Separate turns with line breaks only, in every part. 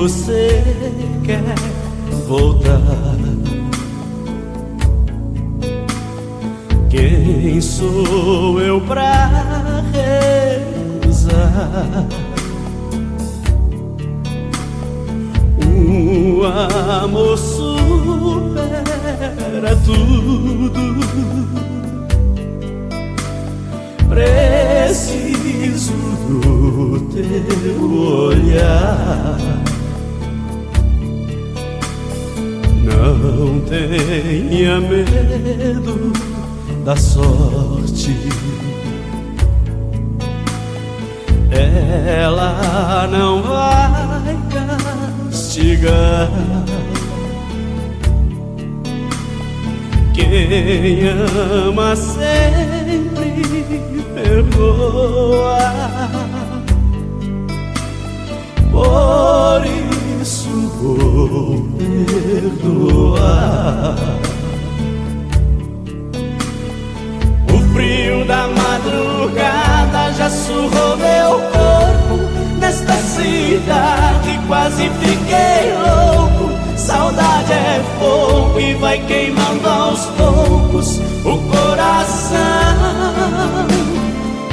você quer voltar? Quem sou eu pra recusar um amor supera tudo? Preciso do teu olhar. Não tenha medo da sorte, ela não vai castigar. Quem ama sempre perdoa, por isso vou perdoar. O frio da madrugada já surrou meu corpo. Nesta cidade quase fiquei louco. Saudade é fogo e vai queimando aos poucos o coração.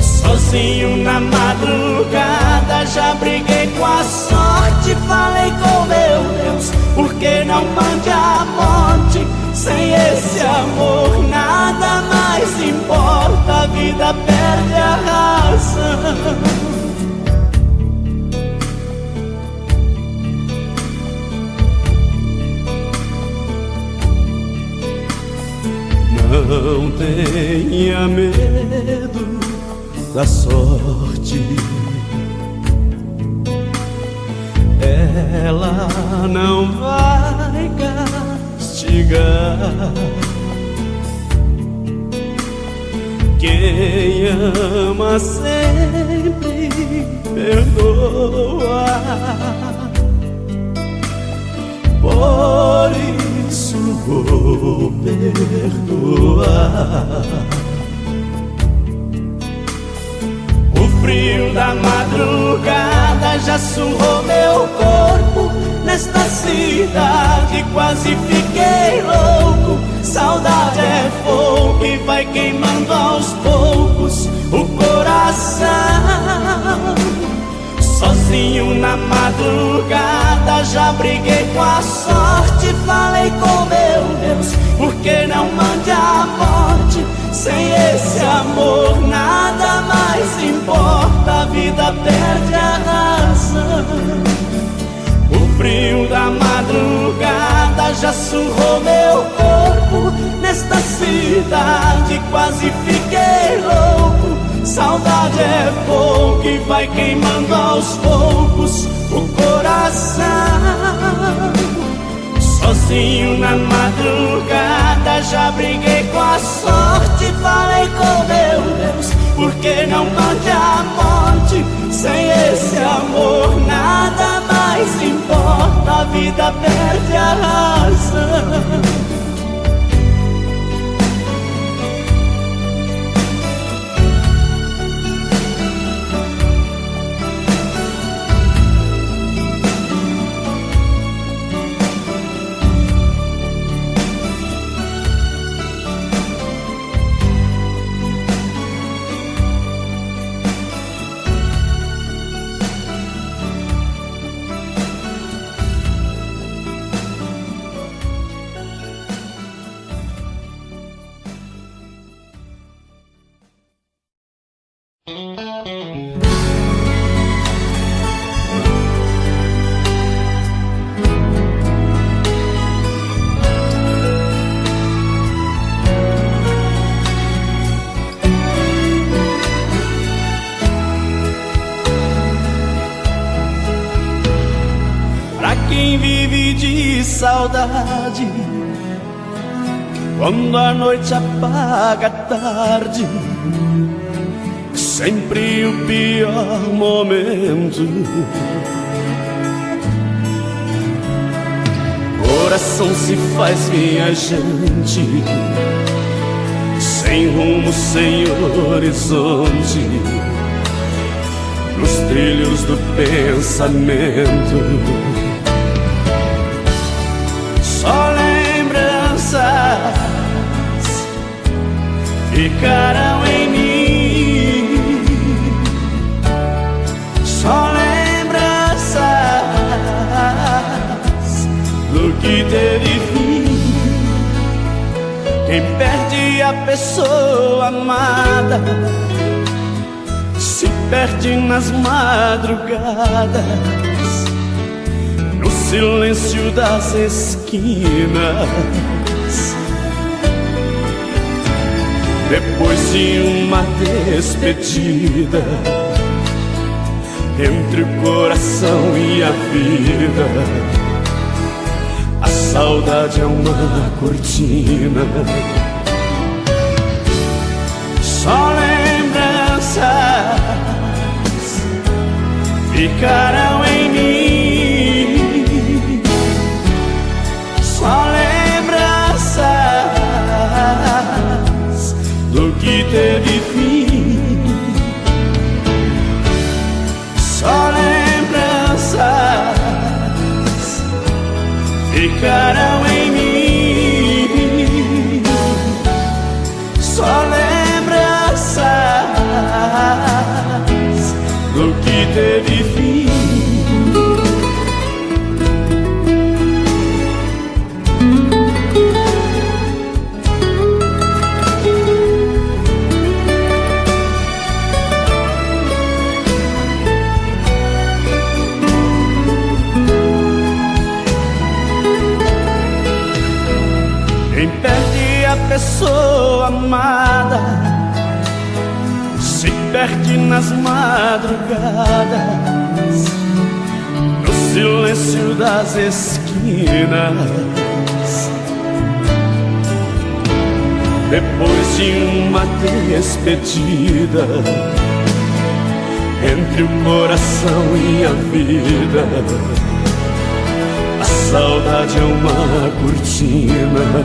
Sozinho na madrugada já briguei com a sorte. Falei com meu Deus, por que não mande a morte? Sem esse amor nada mais importa, a vida perde a razão. Não tenha medo da sorte, ela não vai castigar. Quem ama sempre perdoa, por isso vou perdoar. O frio da madrugada já surrou meu corpo. Nesta cidade quase fiquei louco. Saudade é fogo que vai queimando aos poucos o coração. Sozinho na madrugada já briguei com a sorte. Falei com meu Deus, por que não mande a morte? Sem esse amor nada mais importa, a vida perde a razão. O frio da madrugada já surrou meu corpo. Nesta cidade quase fiquei louco. Saudade é fogo que vai queimando aos poucos o coração. Sozinho na madrugada já briguei com a sorte. Falei com meu Deus, por que não mande a morte? Sem esse amor nada mais importa, a vida perde a razão. Quem vive de saudade, quando a noite apaga a tarde, sempre o pior momento. Coração se faz viajante, sem rumo, sem horizonte, nos trilhos do pensamento. Só lembranças ficarão em mim. Só lembranças do que teve fim. Quem perde a pessoa amada se perde nas madrugadas, no silêncio das esquinas. Depois de uma despedida, entre o coração e a vida, a saudade é uma cortina. Só lembranças ficarão em mim. Só lembranças do que teve fim. Só lembranças ficarão em mim. Só lembranças do que teve fim. Quem perde a pessoa amada se perde nas madrugadas, no silêncio das esquinas. Depois de uma despedida, entre o coração e a vida, a saudade é uma cortina.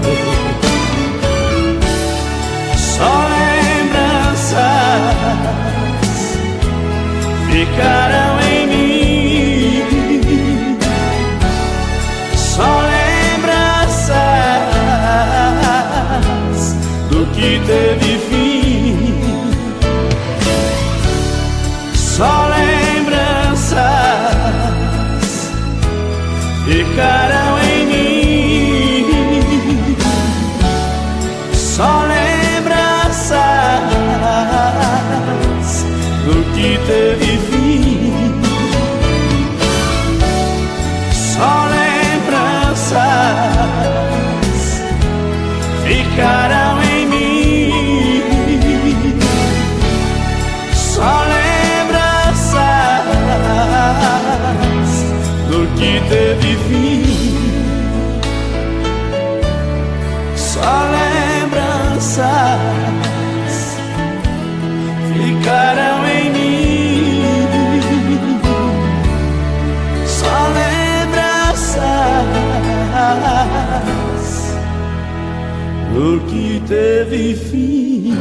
Só lembranças ficarão em mim. Só lembranças do que teve fim. Só lembranças ficarão em mim. Só lembranças do que teve fim. Só lembranças ficarão em mim. Só lembranças do que teve fim. Só lembranças ficarão em mim. Só lembranças do que teve fim.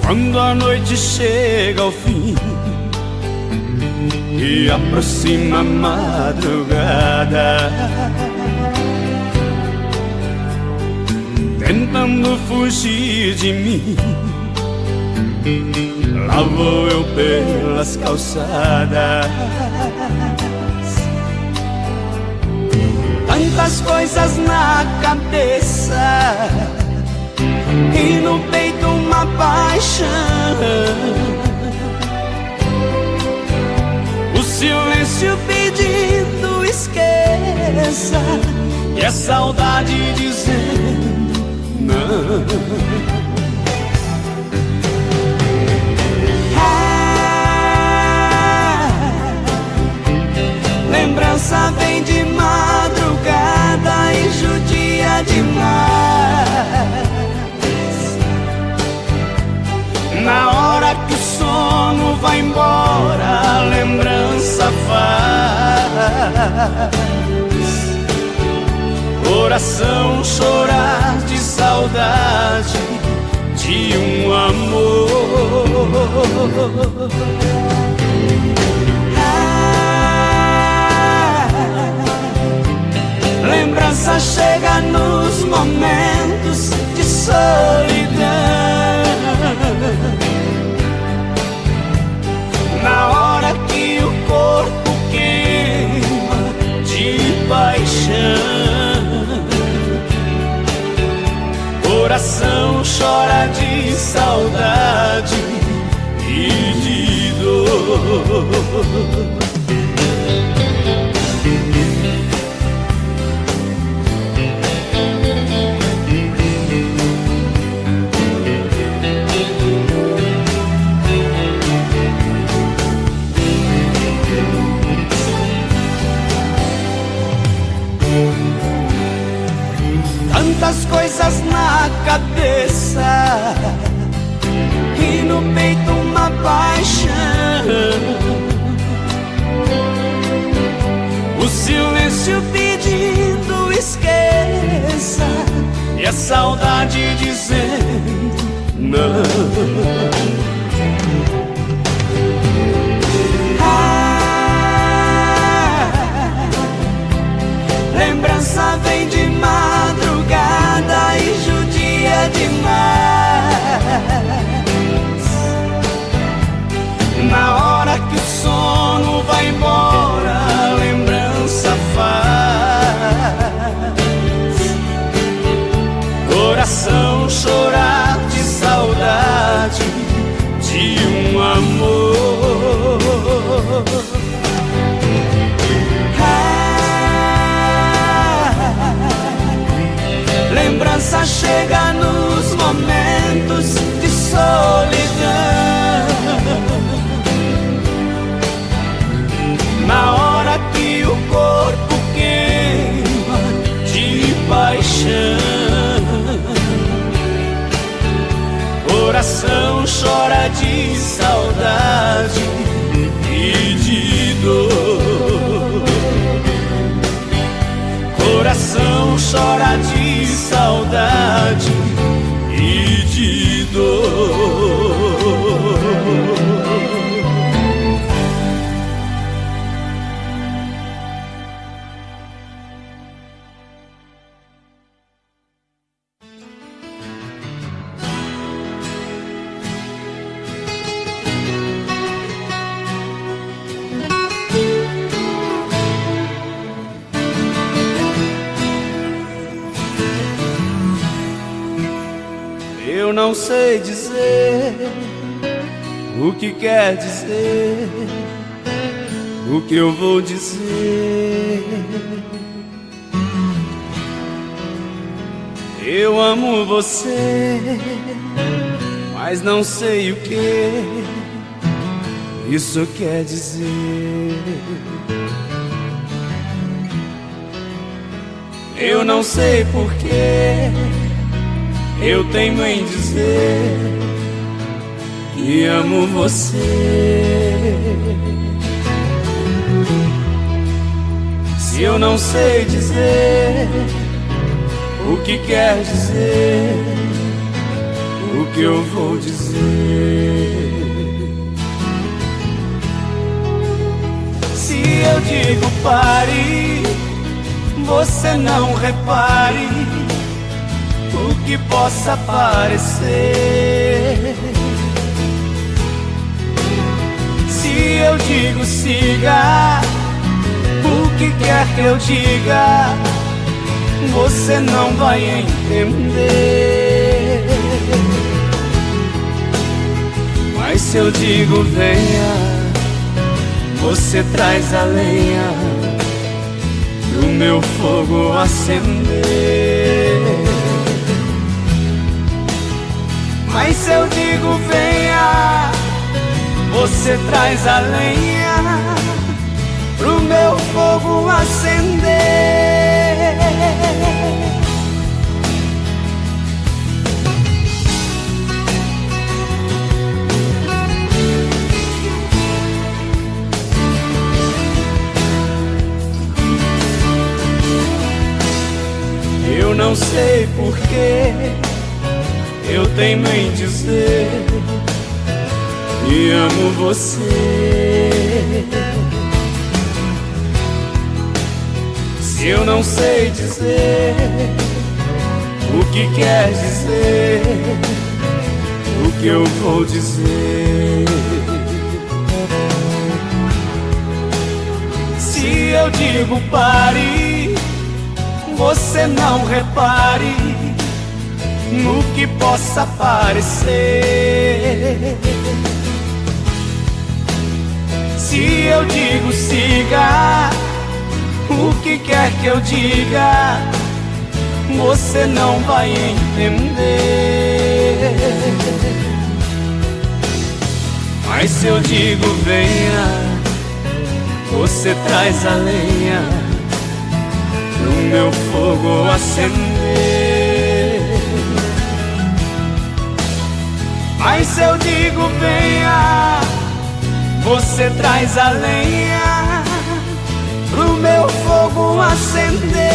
Quando a noite chega ao fim e aproxima a madrugada, tentando fugir de mim, lá vou eu pelas calçadas. Tantas coisas na cabeça e no peito uma paixão. O silêncio pedindo esqueça e a saudade dizendo não. Lembrança vem de madrugada e judia demais. Coração chorar de saudade de um amor. Lembrança chega nos momentos de solidão, na hora que o corpo queima de paixão. Coração chora de saudade e de dor. Tantas coisas na cabeça e no peito uma paixão. O silêncio pedindo esqueça e a saudade dizendo não. Lembrança vem de madrugada e judia demais. Na hora que o sono vai embora, a lembrança faz coração chorar de saudade de um amor. Lembrança chega nos momentos de solidão, na hora que o corpo queima de paixão. Coração chora de saudade e de dor. Coração chora de saudade e de dor. Eu não sei dizer o que quer dizer, o que eu vou dizer. Eu amo você, mas não sei o que isso quer dizer. Eu não sei porquê eu teimo em dizer que amo você. Se eu não sei dizer o que quer dizer, o que eu vou dizer? Se eu digo pare, você não repare o que possa parecer. Se eu digo siga, o que quer que eu diga, você não vai entender. Mas se eu digo venha, você traz a lenha pro meu fogo acender. Mas se eu digo venha, você traz a lenha pro meu fogo acender. porquê eu teimo em dizer que amo você. Se eu não sei dizer o que quer dizer, o que eu vou dizer? Se eu digo pare, você não repare no que possa parecer. Se eu digo siga, o que quer que eu diga, você não vai entender. Mas se eu digo venha, você traz a lenha pro meu fogo acender. Mas se eu digo venha, você traz a lenha pro meu fogo acender.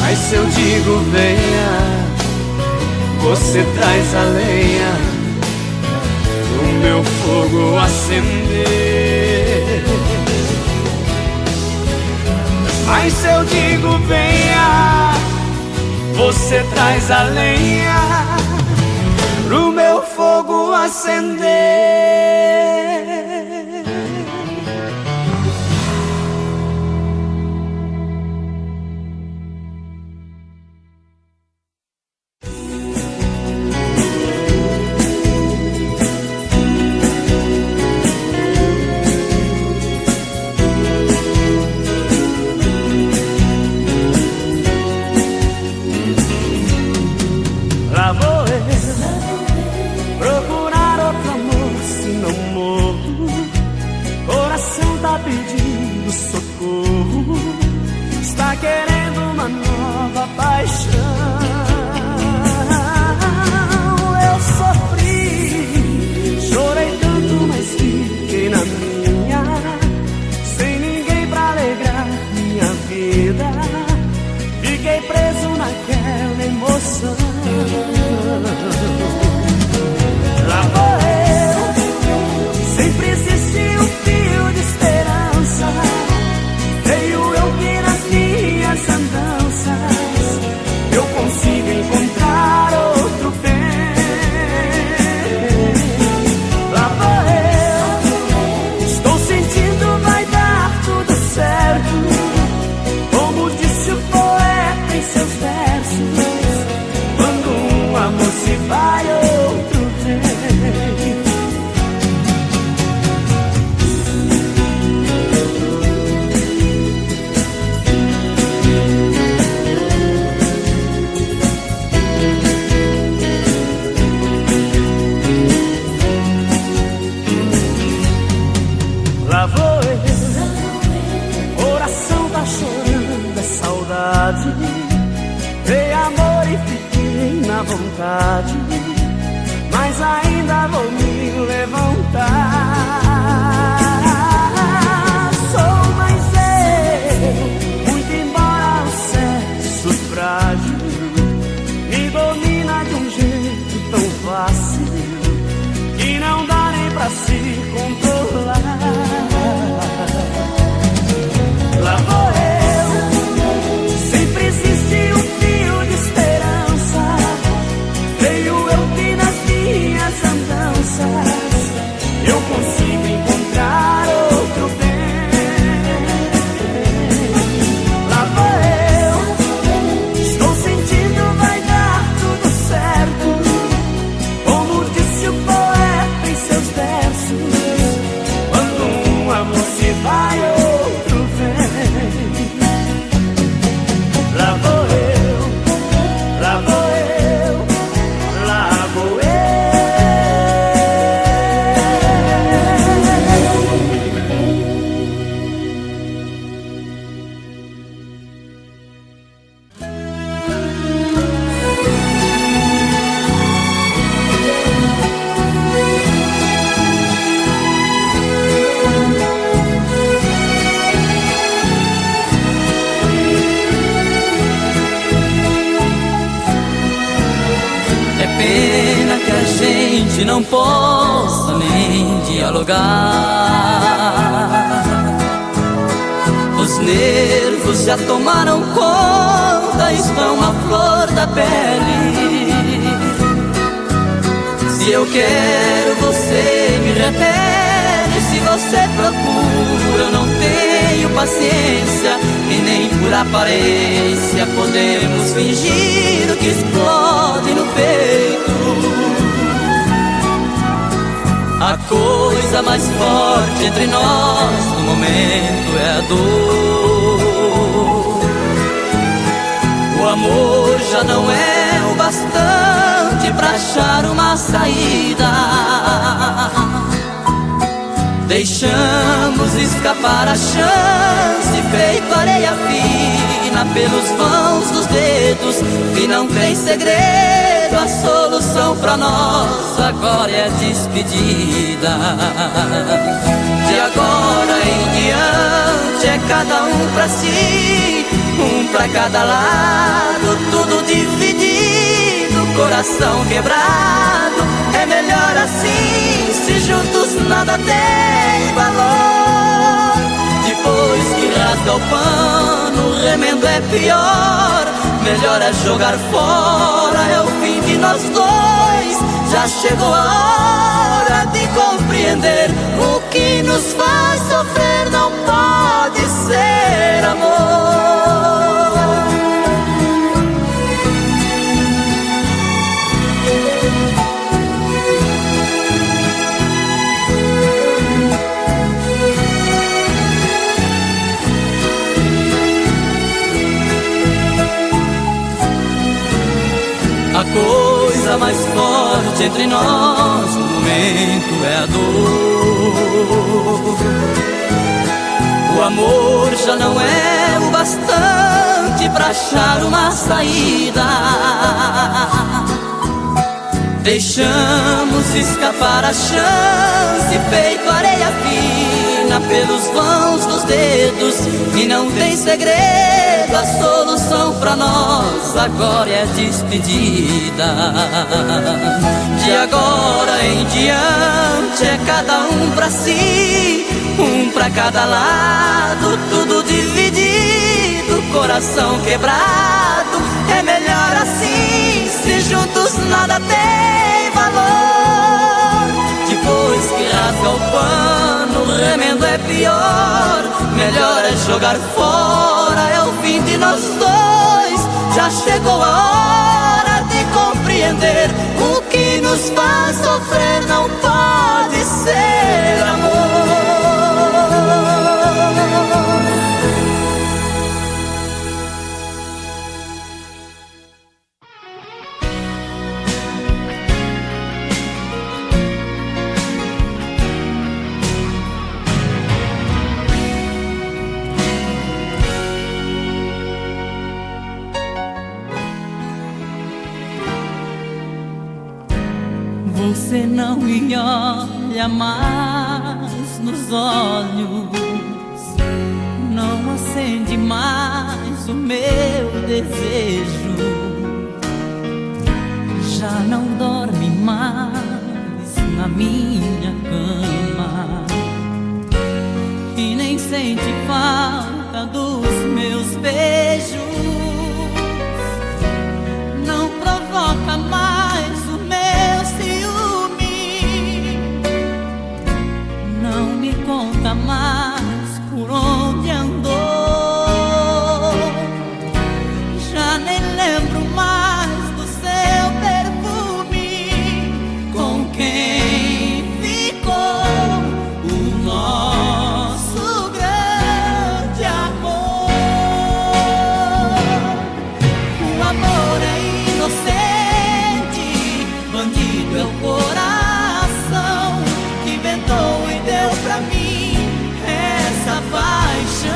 Mas se eu digo venha, você traz a lenha pro meu fogo acender. Mas se eu digo venha, você traz a lenha pro meu fogo acender. Lá vou eu procurar outro amor, se não morro. Coração tá pedindo socorro, está querendo uma nova paixão. Eu sofri, chorei tanto, mas fiquei na minha, sem ninguém pra alegrar minha vida. Fiquei preso naquela emoção. Lá vou eu, sempre existiu um fio de esperança. Creio eu que nas minhas andanças eu consigo encontrar outro bem. Lá vou eu, estou sentindo vai dar tudo certo, como disse o poeta em seus versos. Quando um amor se vai, outro vem. Lá vou eu, coração tá chorando, é saudade. Dei amor e fiquei na vontade, mas ainda vou me levantar. Sou mais eu, muito embora o sexo frágil me domina de um jeito tão fácil que não dá nem pra se controlar. Lá vou eu, sempre existiu um fio de esperança. Creio eu que nas minhas andanças eu consigo encontrar outro bem. Lá vou eu, estou sentindo vai dar tudo certo, como disse o poeta em seus versos.
gente não possa nem dialogar. Os nervos já tomaram conta, estão à flor da pele. Se eu quero, você me repele. Se você procura, eu não tenho paciência. E nem por aparência podemos fingir o que explode no peito. A coisa mais forte entre nós no momento é a dor. O amor já não é o bastante pra achar uma saída. Deixamos escapar a chance, feito areia fina pelos vãos dos dedos. E não tem segredo, a solução pra nós agora é a despedida. De agora em diante é cada um pra si, um pra cada lado, tudo dividido, coração quebrado. É melhor assim, se juntos nada tem valor. Depois que rasga o pano, o remendo é pior. Melhor é jogar fora, é o fim de nós dois. Já chegou a hora de compreender: o que nos faz sofrer não pode ser amor. A coisa mais forte entre nós no momento é a dor. O amor já não é o bastante pra achar uma saída. Deixamos escapar a chance, feito areia fina pelos vãos dos dedos. E não tem segredo, a solução pra nós agora é a despedida. De agora em diante é cada um pra si, um pra cada lado, tudo dividido, coração quebrado. É melhor assim, se juntos nada tem valor. Depois que rasga o pano, o remendo é pior. Melhor é jogar fora, é o fim de nós dois. Já chegou a hora de compreender: o que nos faz sofrer não pode ser amor. Você não me olha mais nos olhos, não acende mais o meu desejo, já não dorme mais na minha cama e nem sente falta dos meus beijos, não provoca mais o meu ciúme, não me conta mais por onde andou, já nem lembro mais do seu perfume, com quem ficou o nosso grande amor. O amor é inocente, bandido é o coração que inventou e deu pra mim essa paixão.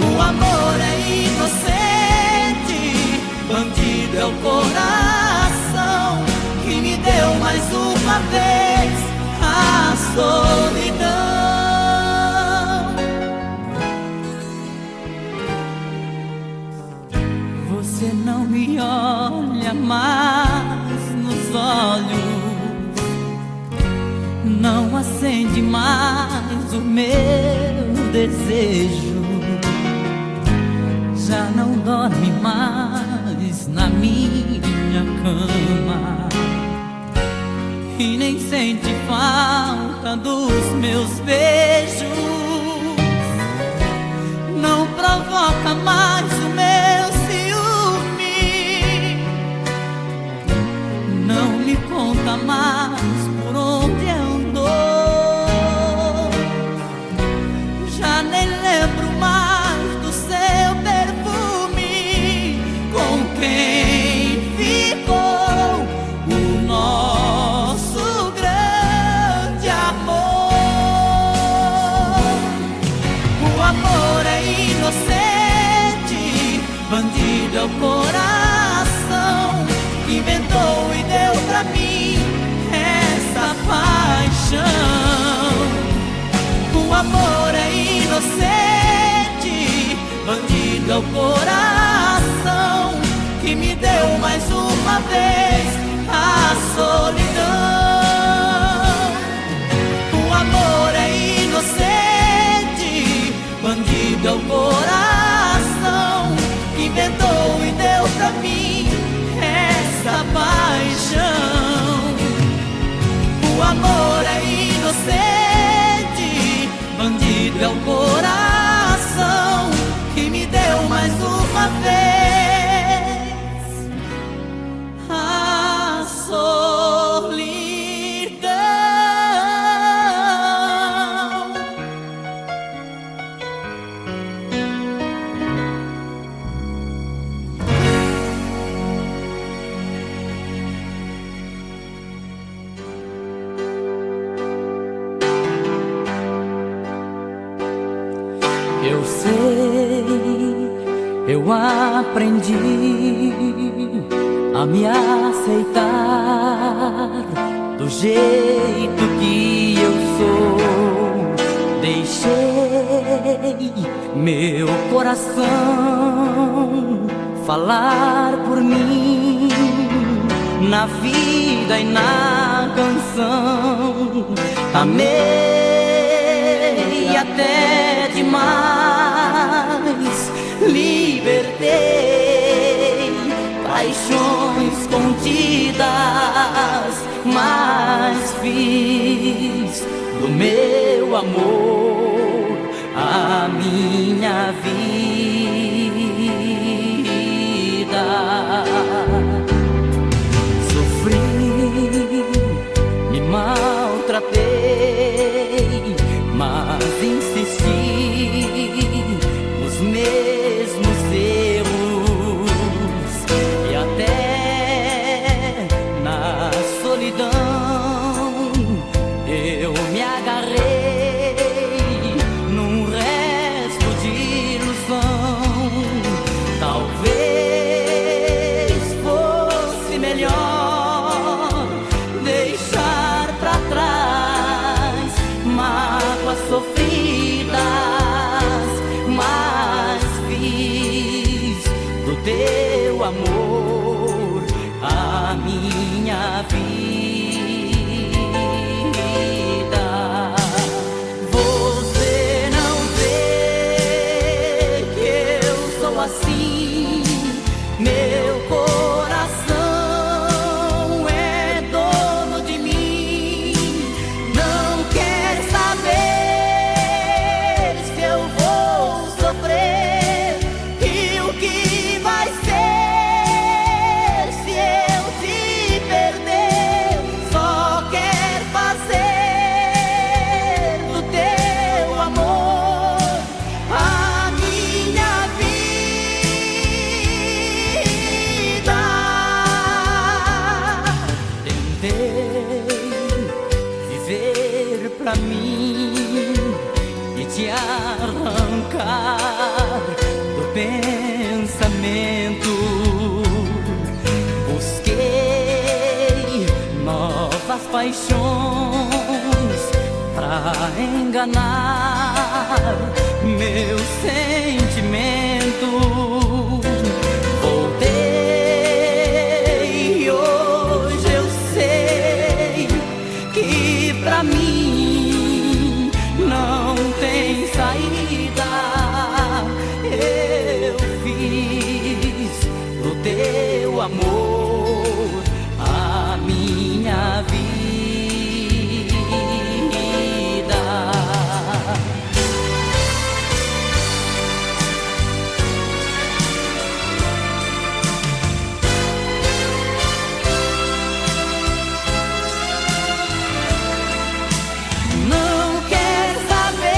O amor é inocente, bandido é o coração que me deu mais uma vez a solidão. Você não me olha mais nos olhos não acende mais o meu desejo. Já não dorme mais na minha cama e nem sente falta dos meus beijos. Não provoca mais o meu ciúme, não me conta mais por onde andou. Já nem lembro mais do seu perfume, com quem ficou o nosso grande amor. O amor é inocente, bandido é o coração que inventou e deu pra mim essa paixão. O amor é inocente, bandido é o coração que me deu mais uma vez a solidão. O amor é inocente, bandido é o coração que inventou e deu pra mim essa paixão. O amor é inocente, bandido é o coração que me deu mais uma vez a solidão. Eu sei, eu aprendi a me aceitar do jeito que eu sou. Deixei meu coração falar por mim na vida e na canção. Amei até demais, libertei paixões contidas, mas fiz do meu amor a minha vida. Sofri, me maltratei, mas insisti nos mesmos erros e até na solidão eu me agarrei num resto de ilusão. Talvez fosse melhor deixar pra trás mágoas sofridas, mas fiz do teu amor a minha vida. Você não vê que eu sou assim, meu coração é dono de mim. Não quer saber se eu vou sofrer e o que vai ser se eu te perder. Só quer fazer do teu amor a minha vida. Tentei viver pra mim e te arrancar do pensamento. Busquei novas paixões pra enganar meu sentimento. Voltei e hoje eu amor, a minha vida. Não quer saber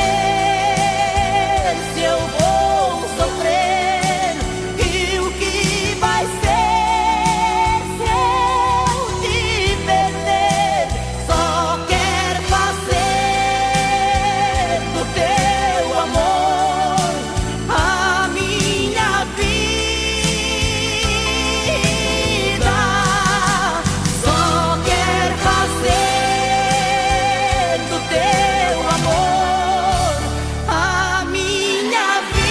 se eu vou sofrer e o que vai ser se eu te perder. Só quer fazer do teu amor a minha vida. Só quer fazer do teu amor a minha vida.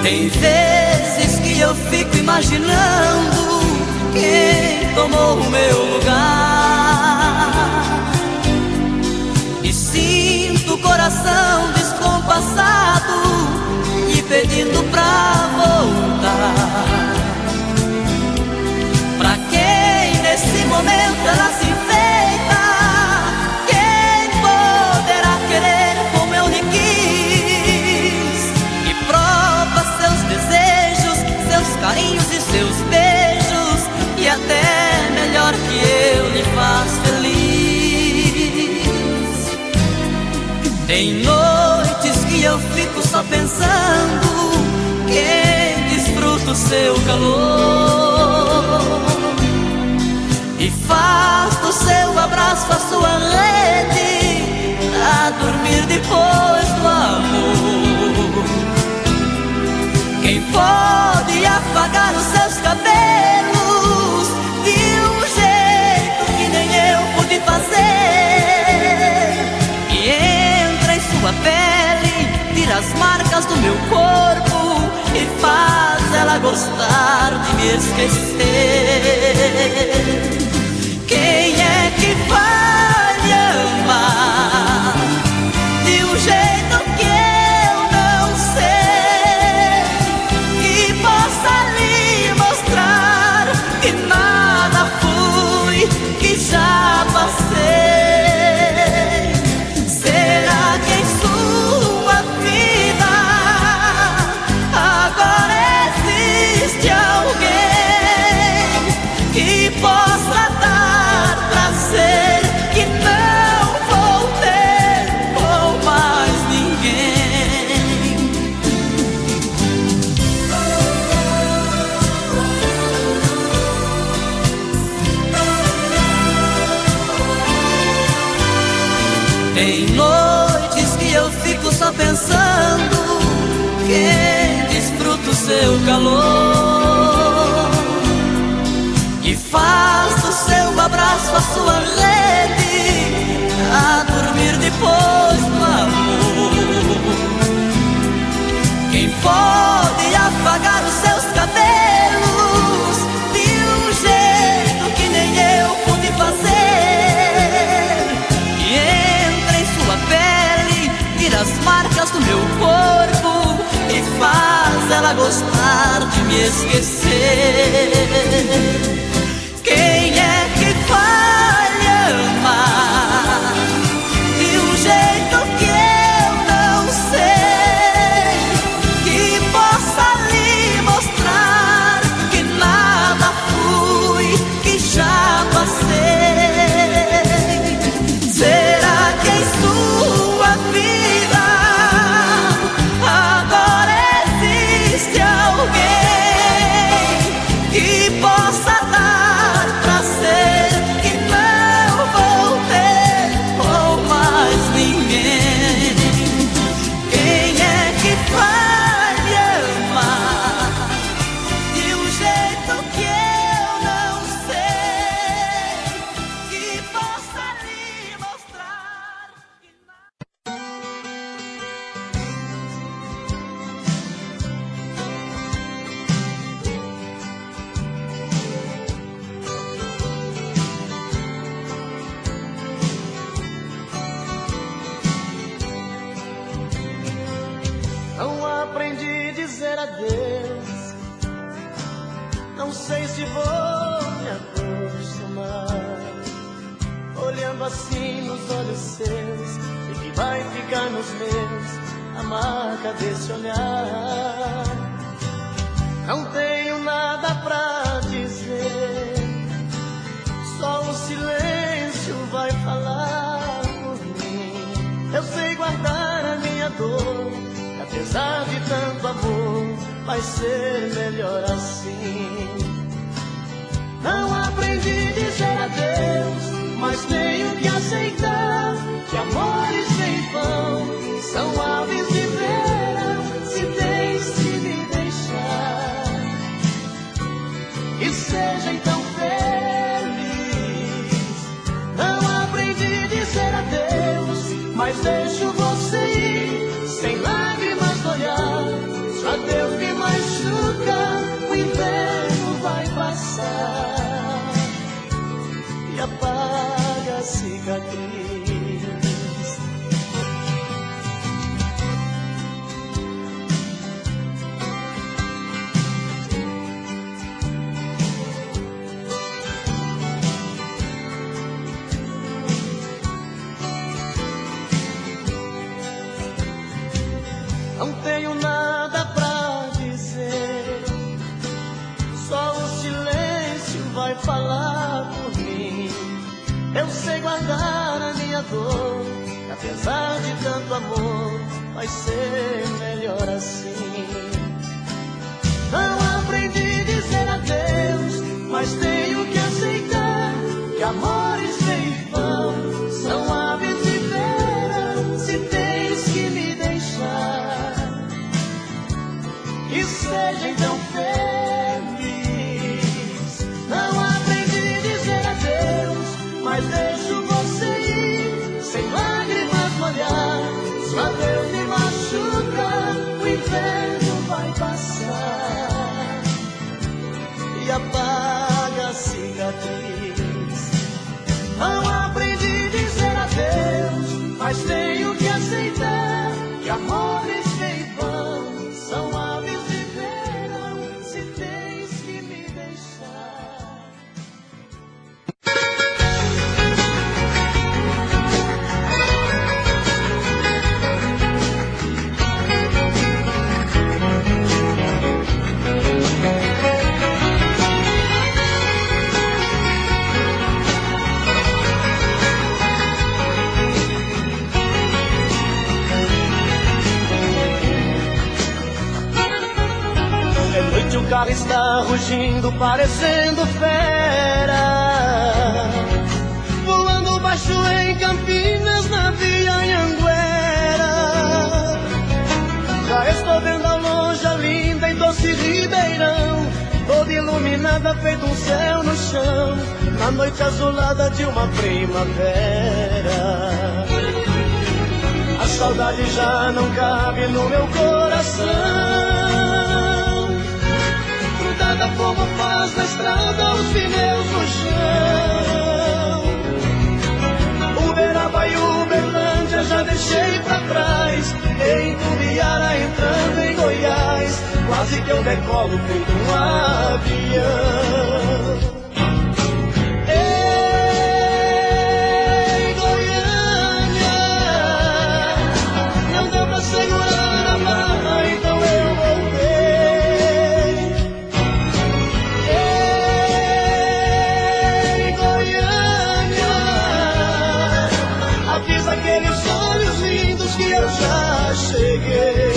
Tem vezes que eu fico imaginando quem tomou o meu lugar e sinto o coração descompassado e pedindo pra voltar. Pra quem nesse momento ela se enfeita, quem poderá querer como eu lhe quis e prova seus desejos, seus carinhos e seus beijos, e até melhor que eu lhe faz feliz. Tem noites que eu fico só pensando quem desfruta o seu calor e faz do seu abraço a sua rede a dormir depois do amor. Quem pode apagar os seus cabelos de um jeito que nem eu pude fazer, e entra em sua pele, tira as marcas do meu corpo e faz ela gostar de me esquecer. Quem é que vai me amar de um jeito que eu não sei, que possa lhe mostrar que nada fui, que já passei? Será que em sua vida agora existe alguém que possa dar prazer que não vou ter com mais ninguém? Tem noites que eu fico só pensando quem desfruta o seu calor e faz do seu abraço a sua rede a dormir depois do amor. Quem pode apagar os seus cabelos de um jeito que nem eu pude fazer, e entra em sua pele, tira as marcas do meu corpo e faz ela gostar de me esquecer? Quem é que vai lhe amar de um jeito que eu não sei, que possa lhe mostrar que nada fui, que já passei? Será que em sua vida agora existe alguém que possa dar
dizer adeus. Não sei se vou me acostumar, olhando assim nos olhos seus, e que vai ficar nos meus a marca desse olhar. Não tenho nada pra dizer, só o silêncio vai falar por mim. Eu sei guardar a minha dor, e apesar de tanto amor, vai ser melhor assim. Não aprendi a dizer adeus, mas tenho que aceitar que amores sem vão são aves de verão, se tens que me deixar. E seja então feliz. Não aprendi a dizer adeus, mas deixo você ir, sem lágrimas no olhar. Só Deus me machuca, o inverno vai passar e apaga a cicatriz. Não tenho nada pra dizer, só o silêncio vai falar por mim. Eu sei guardar a minha dor, apesar de tanto amor, vai ser melhor assim. Não aprendi a dizer adeus, mas tenho que aceitar que amores sem vão são aves de verão, se tens que me deixar. E seja então feliz. Não aprendi a dizer adeus, mas deixo você ir, sem lágrimas no olhar. Só Deus me machuca, o inverno vai passar e apaga a cicatriz. Não aprendi a dizer adeus, mas tenho que aceitar que amores sem vão são aves de verão, se tens que me deixar. O carro está rugindo, parecendo fera, voando baixo em Campinas, na Via Anhanguera. Já estou vendo ao longe a linda e doce Ribeirão, toda iluminada, feito um céu no chão, na noite azulada de uma primavera. A saudade já não cabe no meu coração, como faz na estrada os pneus no chão. Uberaba e Uberlândia já deixei pra trás, em Tubiara entrando em Goiás, quase que eu decolo feito um avião. Ei, Goiânia, não deu pra segurar a barra, então eu voltei. Aqueles olhos lindos que eu já cheguei.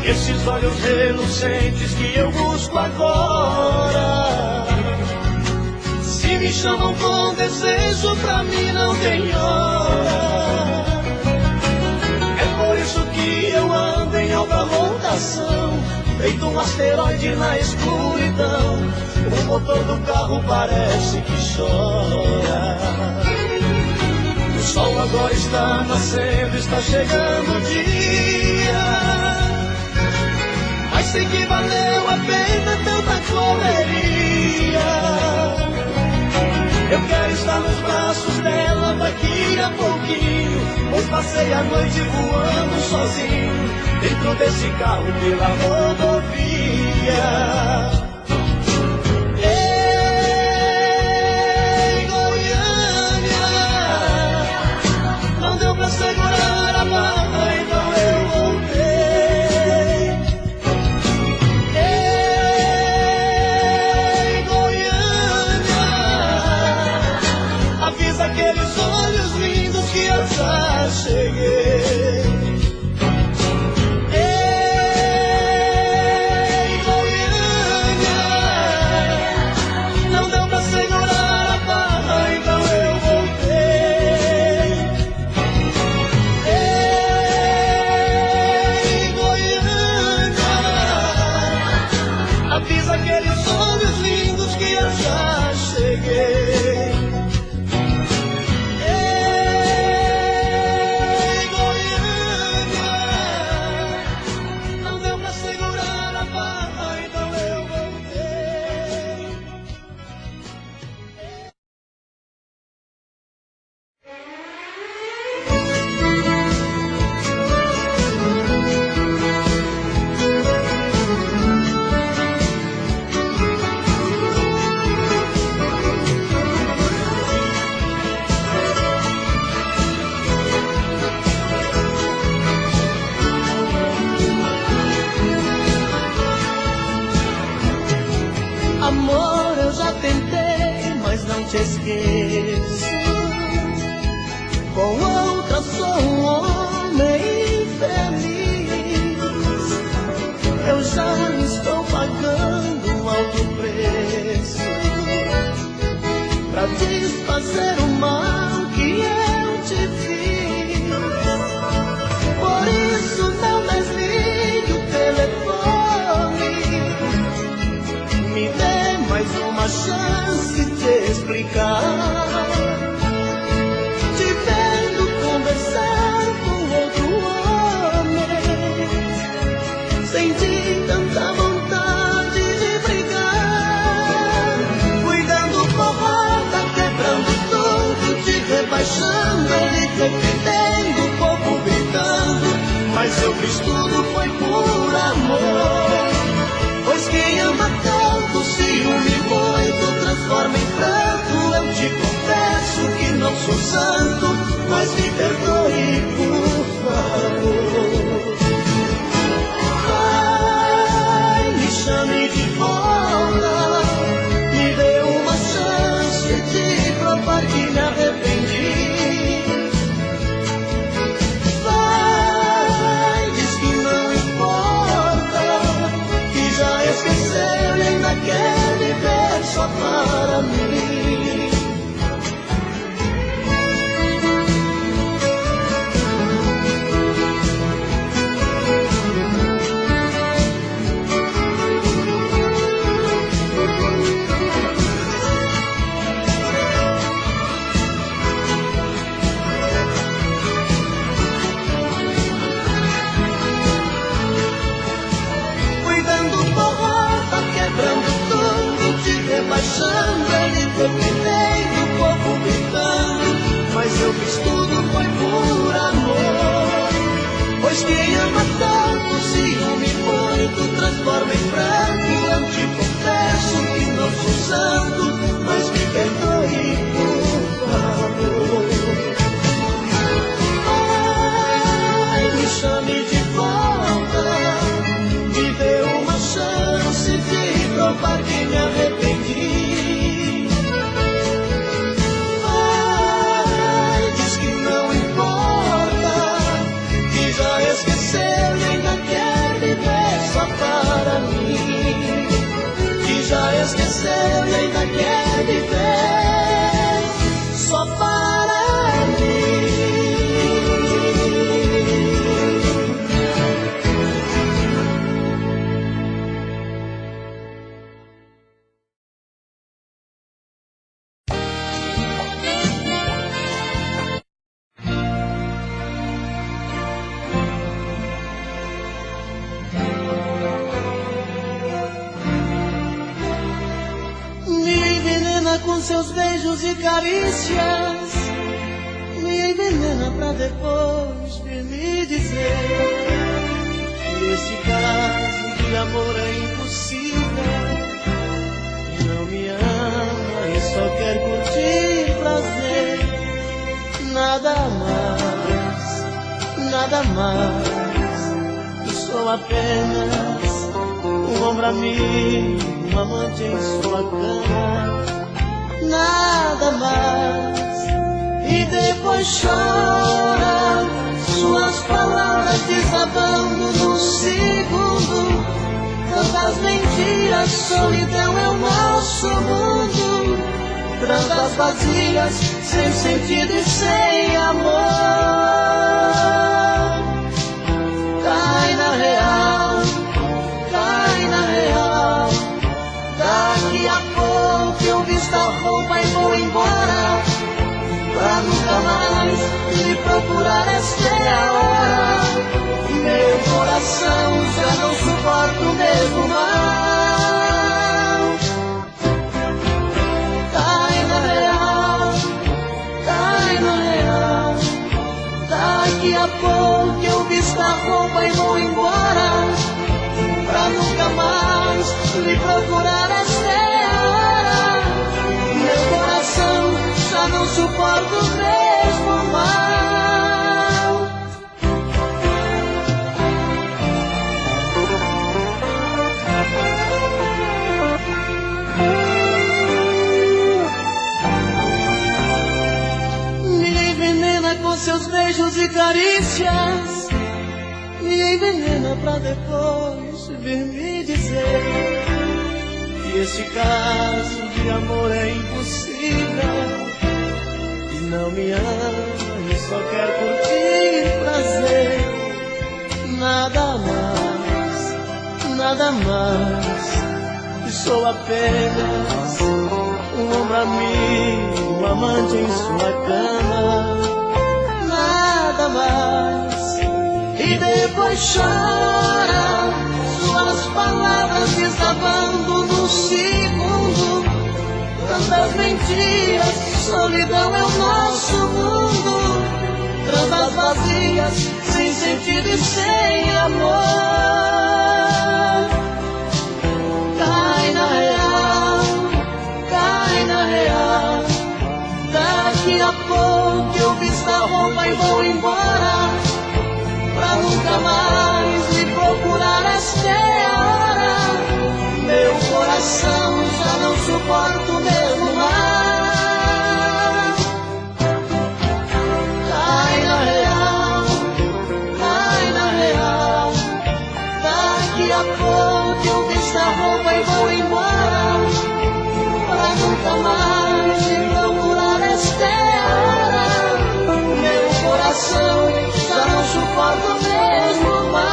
Esses olhos relucentes que eu busco agora, se me chamam com desejo, pra mim não tem hora. É por isso que eu ando em alta rotação, feito um asteroide na escuridão. O motor do carro parece que chora. O sol agora está nascendo, está chegando o dia. Mas sei que valeu a pena tanta correria. Eu quero estar nos braços dela daqui a pouquinho, pois passei a noite voando sozinho dentro desse carro pela rodovia. Ei, Goiânia, não deu pra segurar a barra, então eu voltei. Ei, Goiânia, avisa aqueles olhos lindos que eu já cheguei. Ei, Goiânia, não deu pra segurar a barra, então eu voltei. Ei, Goiânia, avisa aqueles olhos lindos que eu já cheguei. Ei, Goiânia, não deu pra segurar a barra, então eu voltei. Amor, eu já tentei, mas não te esqueço. Com outra sou um homem infeliz. Eu já estou pagando um alto preço pra desfazer o mal que eu te fiz. Por isso não desligue o telefone, me dê mais uma chance de explicar. Te vendo conversar com outro homem, senti tanta vontade de brigar. Fui dando porrada, quebrando tudo, te rebaixando, ele defendendo, o povo gritando. Mas eu fiz tudo, foi por amor. Pois quem ama tanto, ciúme muito, transforma em pranto. Eu te confesso que não sou santo, mas me perdoe, por favor. Vai, me chame de volta, me dê uma chance de provar que me arrependi. Vai, diz que não importa, que já esqueceu e ainda quer viver só para mim. Fui dando porrada, quebrando tudo, te rebaixando, ele defendendo, o povo gritando. Mas eu fiz tudo, foi por amor. Pois quem ama tanto, ciúme muito, transforma em pranto. Eu te confesso que não sou santo, mas me perdoe, por favor. Ai, me chame de volta, me dê uma chance de provar que me arrependi. Vai, diz que não importa, que já esqueceu e ainda quer viver só para mim. Que já esqueceu e ainda quer viver só para mim. com seus beijos e carícias, me envenena pra depois vir me dizer que esse caso de amor é impossível. Não me ama e só quer curtir prazer. Nada mais, sou apenas um ombro amigo, um amante em sua cama. Nada mais. E depois chora, suas palavras desabando no segundo. Tantas mentiras, solidão é o nosso mundo. Tantas vazias, sem sentido e sem amor. Cai na real, cai na real. Daqui a pouco eu visto a roupa e vou embora, pra nunca mais me procurar. Esta é a hora. Meu coração já não suporta o mesmo mal. Cai na real, cai na real. Daqui a pouco eu visto a roupa e vou embora, pra nunca mais me procurar. Esta é a hora. Meu coração já não suporta o mesmo mal. Me envenena com seus beijos e carícias, me envenena pra depois vir me dizer que esse caso de amor é impossível. E não me ama e só quer curtir prazer. Nada mais, sou apenas um ombro amigo, um amante em sua cama. Nada mais. E depois chora, suas palavras desabando no segundo. Tantas mentiras, solidão é o nosso mundo. Tantas vazias, sem sentido e sem amor. Cai na real, cai na real. Daqui a pouco eu visto a roupa e vou embora, pra nunca mais me procurar. Esta é a hora. Meu coração já não suporta o mesmo mal. Cai na real, cai na real. Daqui a pouco eu visto a roupa e vou embora, pra nunca mais me procurar. Esta é a hora. Meu coração já não suporta o mesmo mal.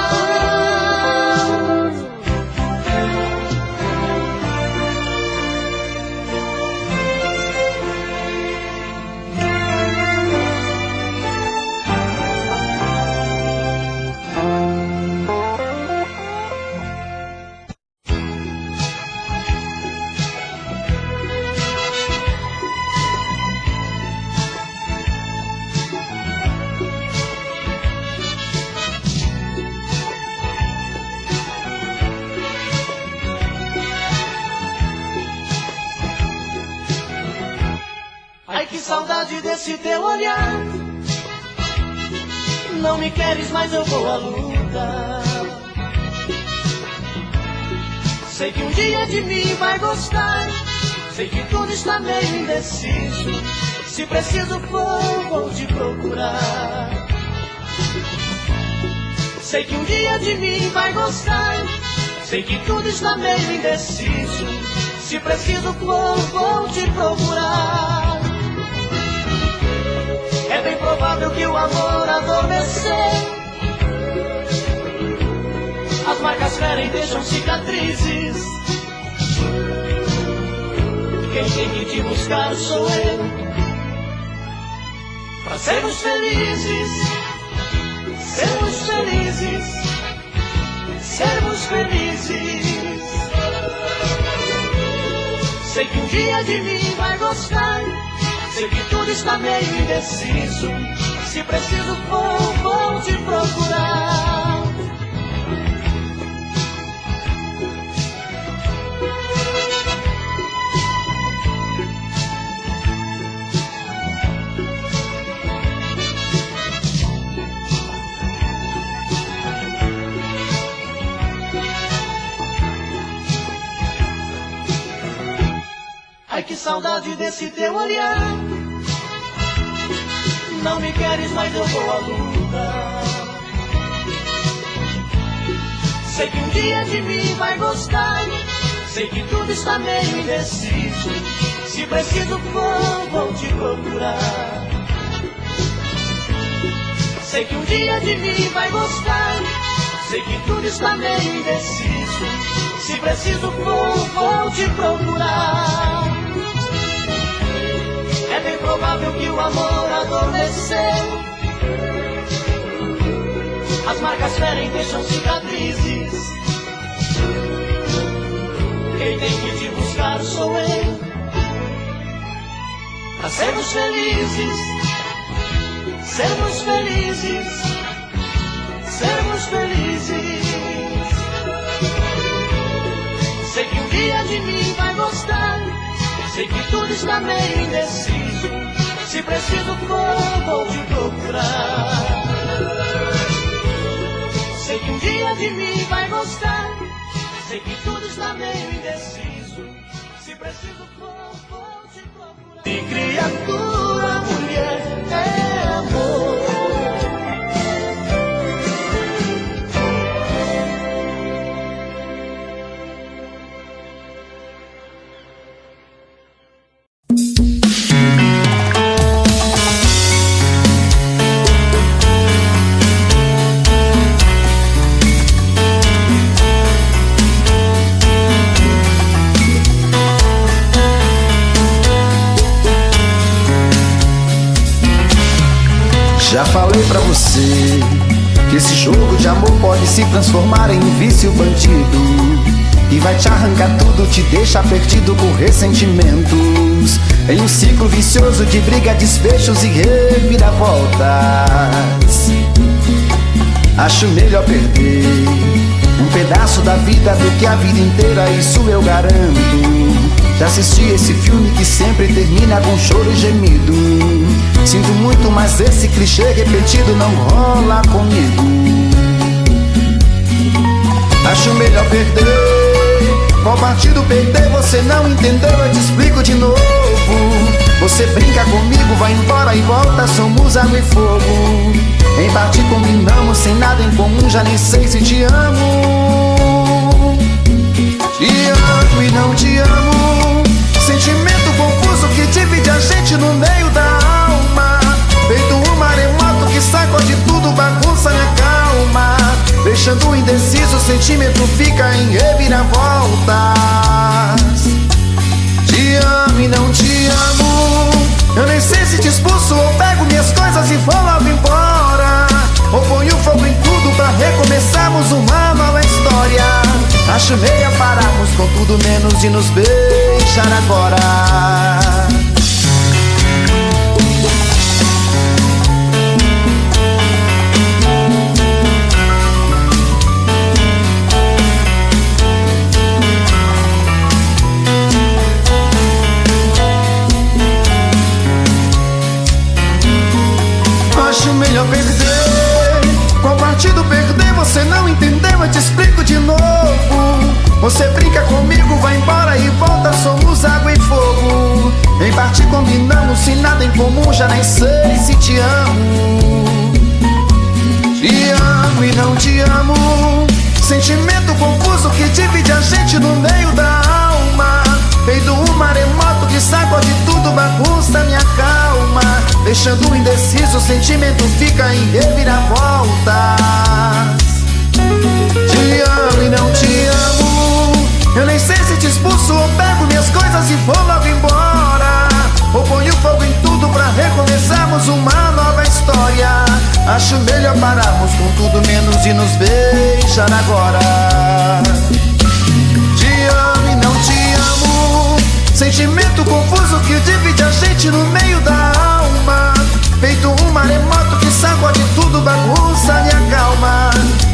Ai, que saudade desse teu olhar. Não me queres, mas eu vou à luta. Sei que um dia de mim vai gostar. Sei que tudo está meio indeciso. Se preciso for, vou te procurar. Sei que um dia de mim vai gostar. Sei que tudo está meio indeciso. Se preciso for, vou te procurar. É bem provável que o amor adormecer. As marcas ferem, deixam cicatrizes. Quem tem que te buscar sou eu, pra sermos felizes, sermos felizes, sermos felizes. Sei que um dia de mim vai gostar. Sei que tudo está meio indeciso. Se preciso for, vou te procurar. Ai, que saudade desse teu olhar. Não me queres, mas eu vou à luta. Sei que um dia de mim vai gostar. Sei que tudo está meio indeciso. Se preciso for, vou te procurar. Sei que um dia de mim vai gostar. Sei que tudo está meio indeciso. Se preciso for, vou te procurar. É bem provável que o amor adormeceu. As marcas ferem, deixam cicatrizes. Quem tem que te buscar sou eu. Pra sermos felizes, sermos felizes, sermos felizes. Sei que um dia de mim vai gostar. Sei que tudo está meio indeciso. Se preciso for, vou te procurar. Sei que um dia de mim vai gostar. Sei que tudo está meio indeciso. Se preciso for, vou te procurar. E criatura, mulher, é amor.
Já falei pra você que esse jogo de amor pode se transformar em um vício bandido, e vai te arrancar tudo, te deixar perdido com ressentimentos, em um ciclo vicioso de briga, desfechos e reviravoltas. Acho melhor perder um pedaço da vida do que a vida inteira, isso eu garanto. Já assisti esse filme que sempre termina com choro e gemido. Sinto muito, mas esse clichê repetido não rola comigo. Acho melhor perder. Qual partido perder? Você não entendeu, eu te explico de novo. Você brinca comigo, vai embora e volta, somos água e fogo. Em parte combinamos, sem nada em comum, já nem sei se te amo. Te amo e não te amo. Sentimento confuso que divide a gente no meio da alma. Feito um maremoto que sacode tudo, bagunça minha calma. Deixando indeciso, o sentimento fica em reviravoltas. Te amo e não te amo. Eu nem sei se te expulso ou pego minhas coisas e vou logo embora, ou ponho fogo em tudo pra recomeçarmos uma nova história. Acho meia pararmos com tudo menos de nos beijar agora. Acho melhor perder. Qual partido perder? Você não entendeu, eu te explico de novo. Você brinca comigo, vai embora e volta, somos água e fogo. Em parte combinamos, sem nada em comum, já nem sei se te amo. Te amo e não te amo. Sentimento confuso que divide a gente no meio da alma. Feito um maremoto que sacode tudo, bagunça minha calma. Deixando indeciso, o sentimento fica em reviravoltas. Te amo e não te amo. Eu nem sei se te expulso ou pego minhas coisas e vou logo embora, ou ponho fogo em tudo pra recomeçarmos uma nova história. Acho melhor pararmos com tudo menos de nos beijar agora. Te amo e não te amo.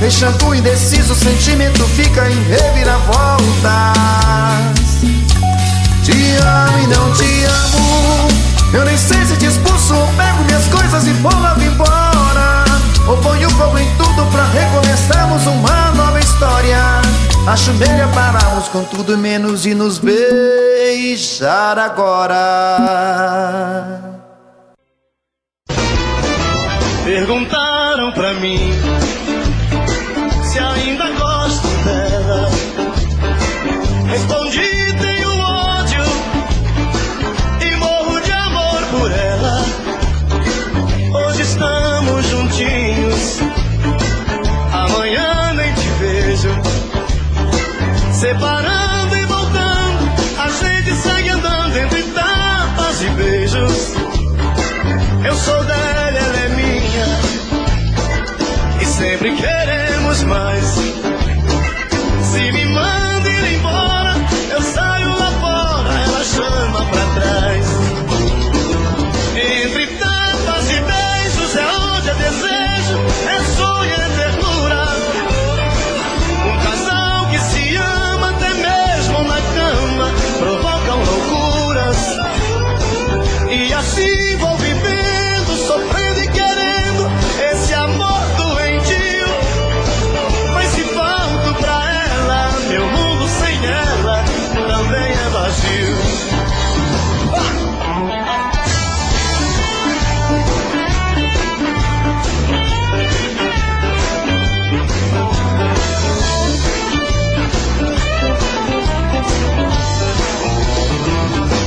Deixando indeciso, o sentimento fica em reviravoltas. Te amo e não te amo. Eu nem sei se te expulso ou pego minhas coisas e vou logo embora, ou ponho fogo em tudo pra recomeçarmos uma nova história. Acho melhor pararmos com tudo menos de nos beijar agora.
Perguntaram pra mim se ainda gosto dela. Respondi, tenho ódio e morro de amor por ela. Hoje estamos juntinhos, amanhã nem te vejo. Separando e voltando, a gente segue andando entre tapas e beijos. Eu sou dela, ela é minha, e sempre queremos mais. Se me manda ir embora, eu saio lá fora, ela chama pra trás. Entre tapas e beijos é onde é desejo, é sonho, é ternura. Um casal que se ama até mesmo na cama provocam loucuras. E assim vou vivendo, sofrendo e querendo esse amor doentio. Mas se falto pra ela, meu mundo sem ela também é vazio.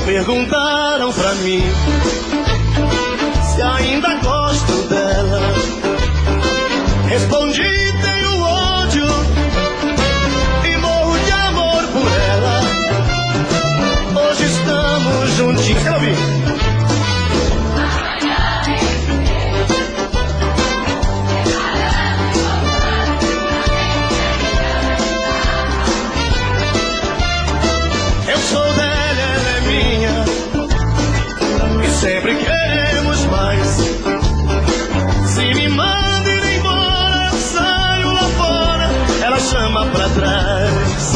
Perguntaram pra mim se ainda gosto dela. Respondi, tenho ódio e morro de amor por ela. Hoje estamos juntinhos. Quero ouvir. Eu sou dela, ela é minha, e sempre queremos mais. Se me manda ir embora, eu saio lá fora, ela chama pra trás.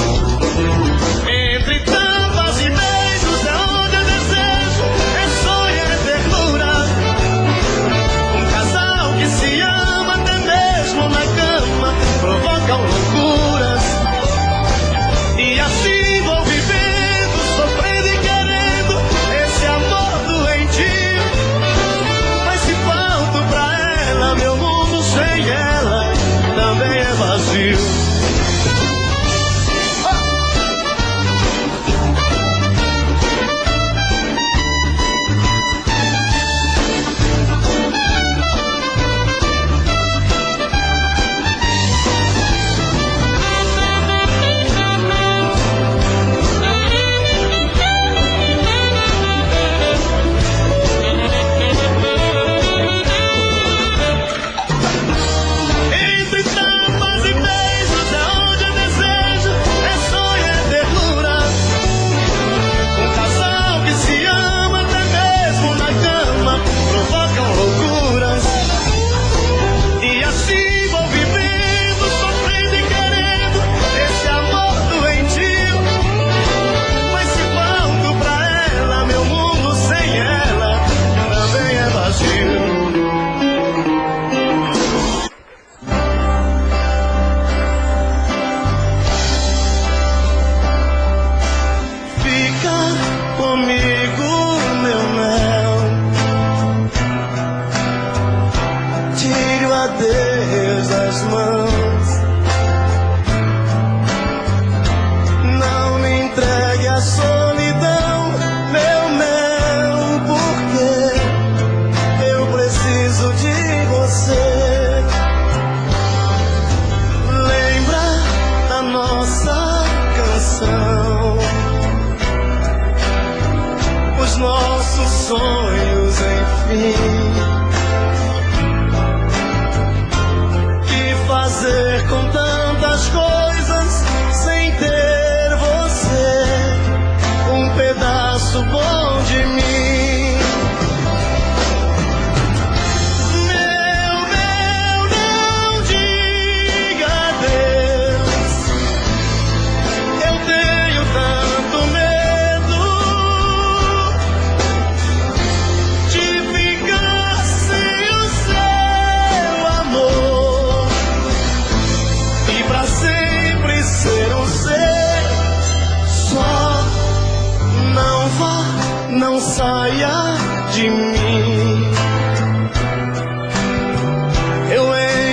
Entre tapas e beijos é onde é desejo, é sonho, é ternura. Um casal que se ama até mesmo na cama provocam loucuras. E assim vou vivendo, sofrendo e querendo esse amor doentio. Mas se falto pra ela, meu mundo sem ela também é vazio. Entre tapas e beijos é onde eu desejo, é sonho, é ternura. Um casal que se ama até mesmo na cama provocam loucuras. E assim vou vivendo, sofrendo e querendo esse amor doentio. Mas se falto pra ela, meu mundo sem ela também é vazio. Fica comigo, meu mel. Tire o adeus das mãos. Não me entregue à solidão, meu mel, porque eu preciso de você. Lembra da nossa canção, os nossos sonhos, enfim. Que fazer com tantas coisas sem ter você, um pedaço bom de mim. Meu, não diga saia de mim. Eu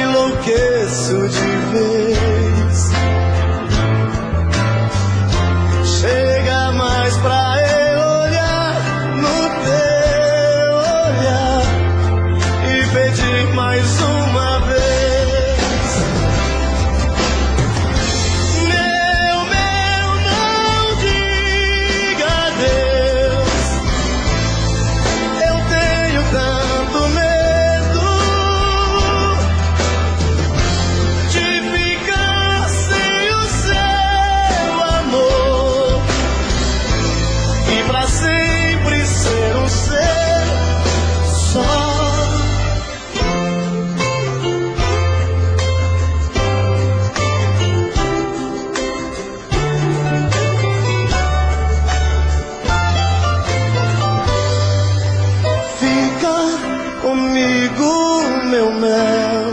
enlouqueço de vez. Chega mais pra eu olhar no teu olhar e pedir mais uma vez. Não diga adeus. Eu tenho tanto medo de ficar sem o seu amor e pra sempre ser um ser só. Fica comigo, meu mel.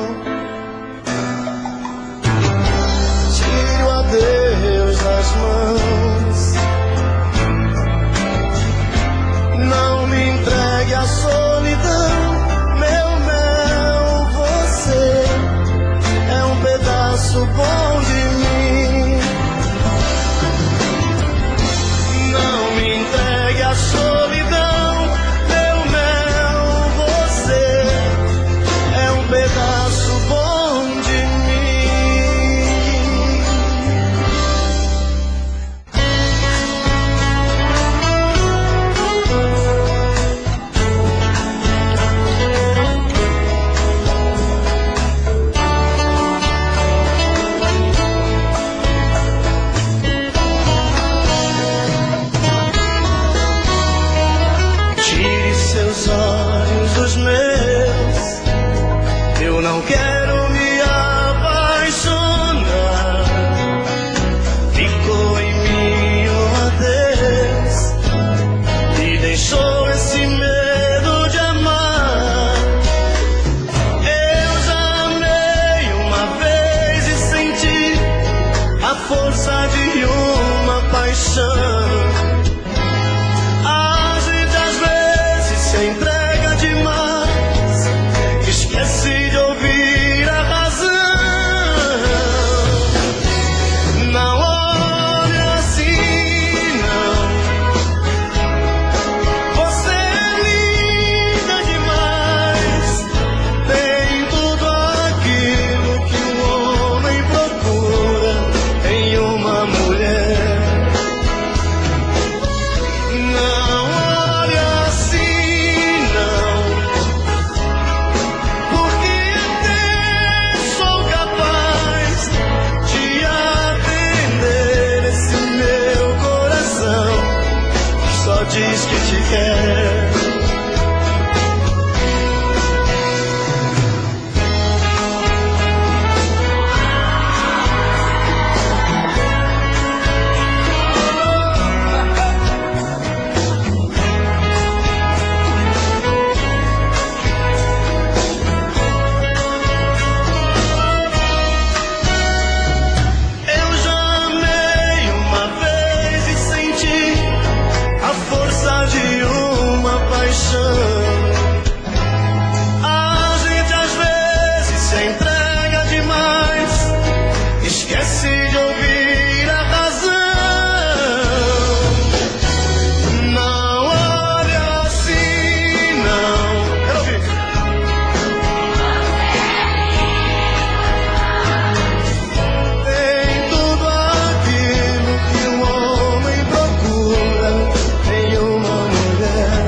Tire o adeus das mãos. Não me entregue à solidão, meu mel. Você é um pedaço bom de mim. Não me entregue à solidão, meu mel. Você é um pedaço bom de mim. Tire seus olhos dos meus. Eu não quero me apaixonar. Ficou em mim um adeus e deixou esse medo de amar. Eu já amei uma vez e senti a força de uma paixão. A gente às vezes se entrega demais, esquece de ouvir a razão. Não olhe assim, não. Você é linda demais. Tem tudo aquilo que um homem procura em uma mulher. Não olhe assim, não, porque até sou capaz de atender esse meu coração que só diz que te quer. Eu já amei uma vez e senti a força de uma paixão. A gente às vezes se entrega demais, esquece de ouvir a razão. Não olhe assim, não. Quero ouvir. Tem tudo aquilo que um homem procura em uma mulher.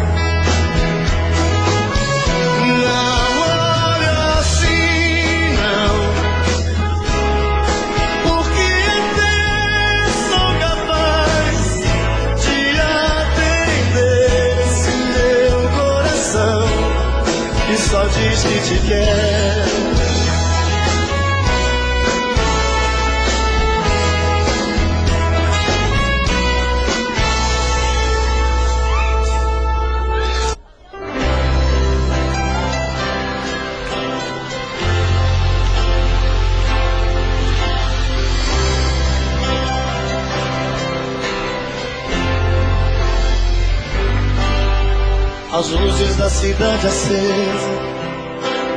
Não olhe assim, não, porque até sou capaz de atender esse meu coração que só diz que te quer. as luzes da cidade acesa,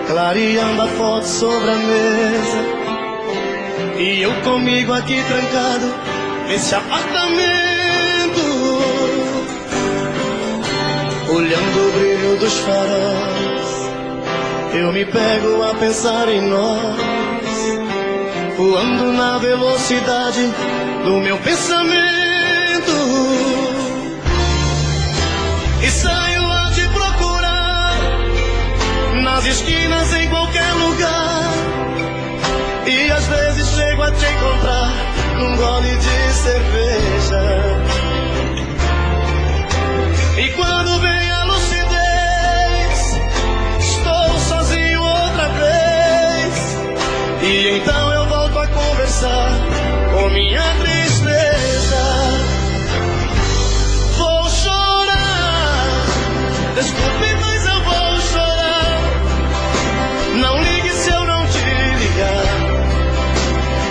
clareando a foto sobre a mesa, e eu comigo aqui trancado nesse apartamento, olhando o brilho dos faróis. Eu me pego a pensar em nós, voando na velocidade do meu pensamento, e saio a te procurar nas esquinas, em qualquer lugar, e às vezes chego a te encontrar num gole de cerveja. E quando vem a lucidez, estou sozinho outra vez, e então eu volto a conversar com minha tristeza. Vou chorar, desculpe, mas eu vou chorar. Não ligue se eu não te ligar,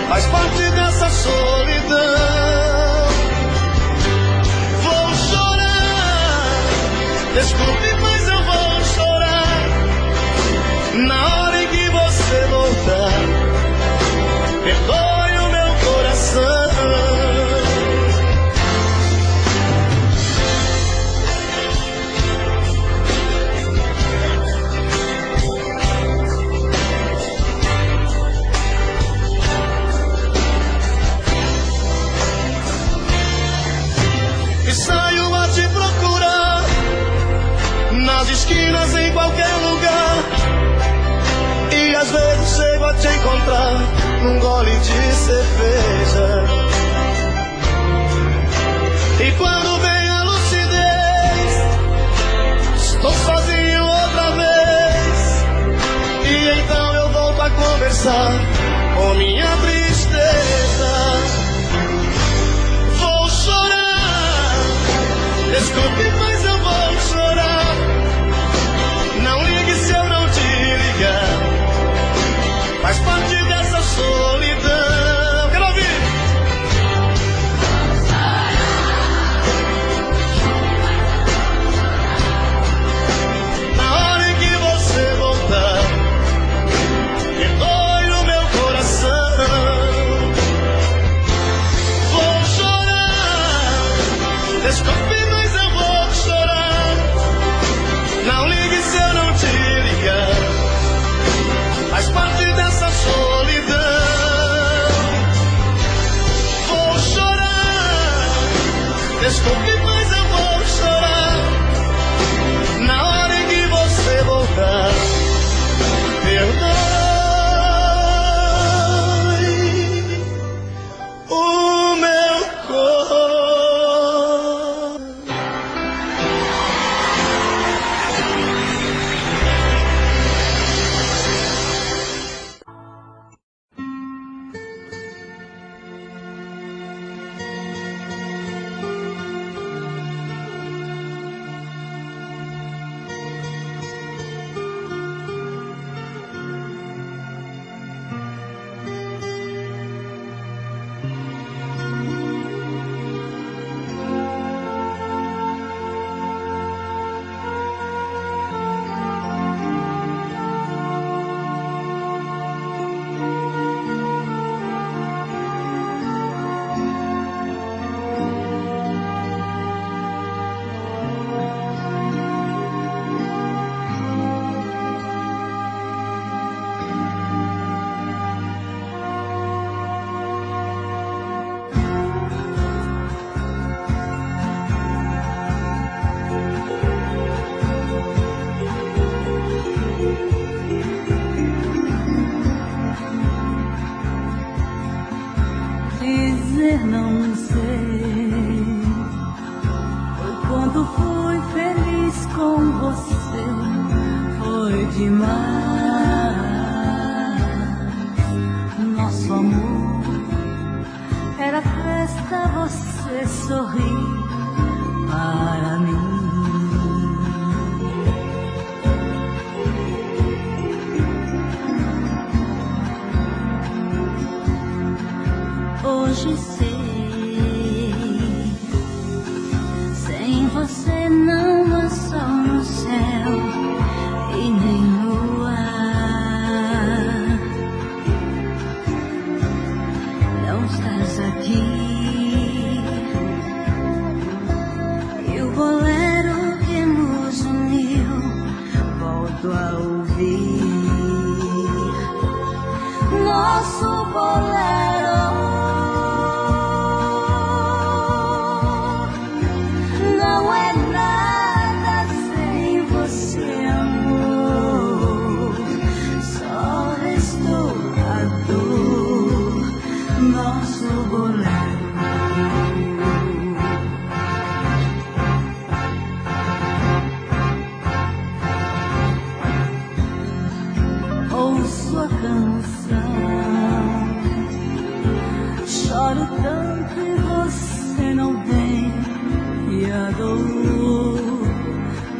faz parte dessa solidão. Vou chorar, desculpe, mas eu vou chorar. Na hora em que você voltar, perdoe o meu coração. E saio a te procurar nas esquinas, em qualquer lugar, e às vezes chego a te encontrar num gole de cerveja. E quando vem a lucidez, estou sozinho outra vez, e então eu volto a conversar com minha tristeza. Vou chorar, desculpe, mas eu vou chorar. Não ligue se eu não te ligar, faz parte dessa solidão. Quero ouvir. Na hora em que você voltar, perdoe o meu coração. Vou chorar, desculpe, mas eu vou chorar. Não ligue se eu não te ligar, faz parte dessa solidão. Vou chorar, desculpe, mas eu vou chorar. Na hora em que você voltar, perdoe o meu coração.
Dizer não sei, foi quando fui feliz com você, foi demais. Nosso amor era festa, você sorri para mim. Hoje sei, sem você não há solução. acostumado a ouvir nosso bolero. Não é nada sem você, amor. Só restou a dor, nosso bolero. Ouço a canção, choro tanto e você não vem. E a dor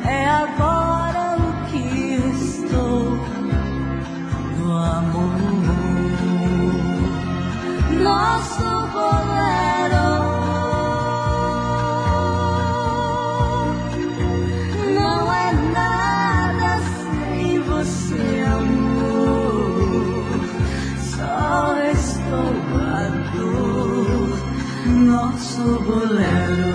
é agora o que restou do amor, nosso bolero. Não é nada sem você, amor. Só restou a dor, nosso bolero.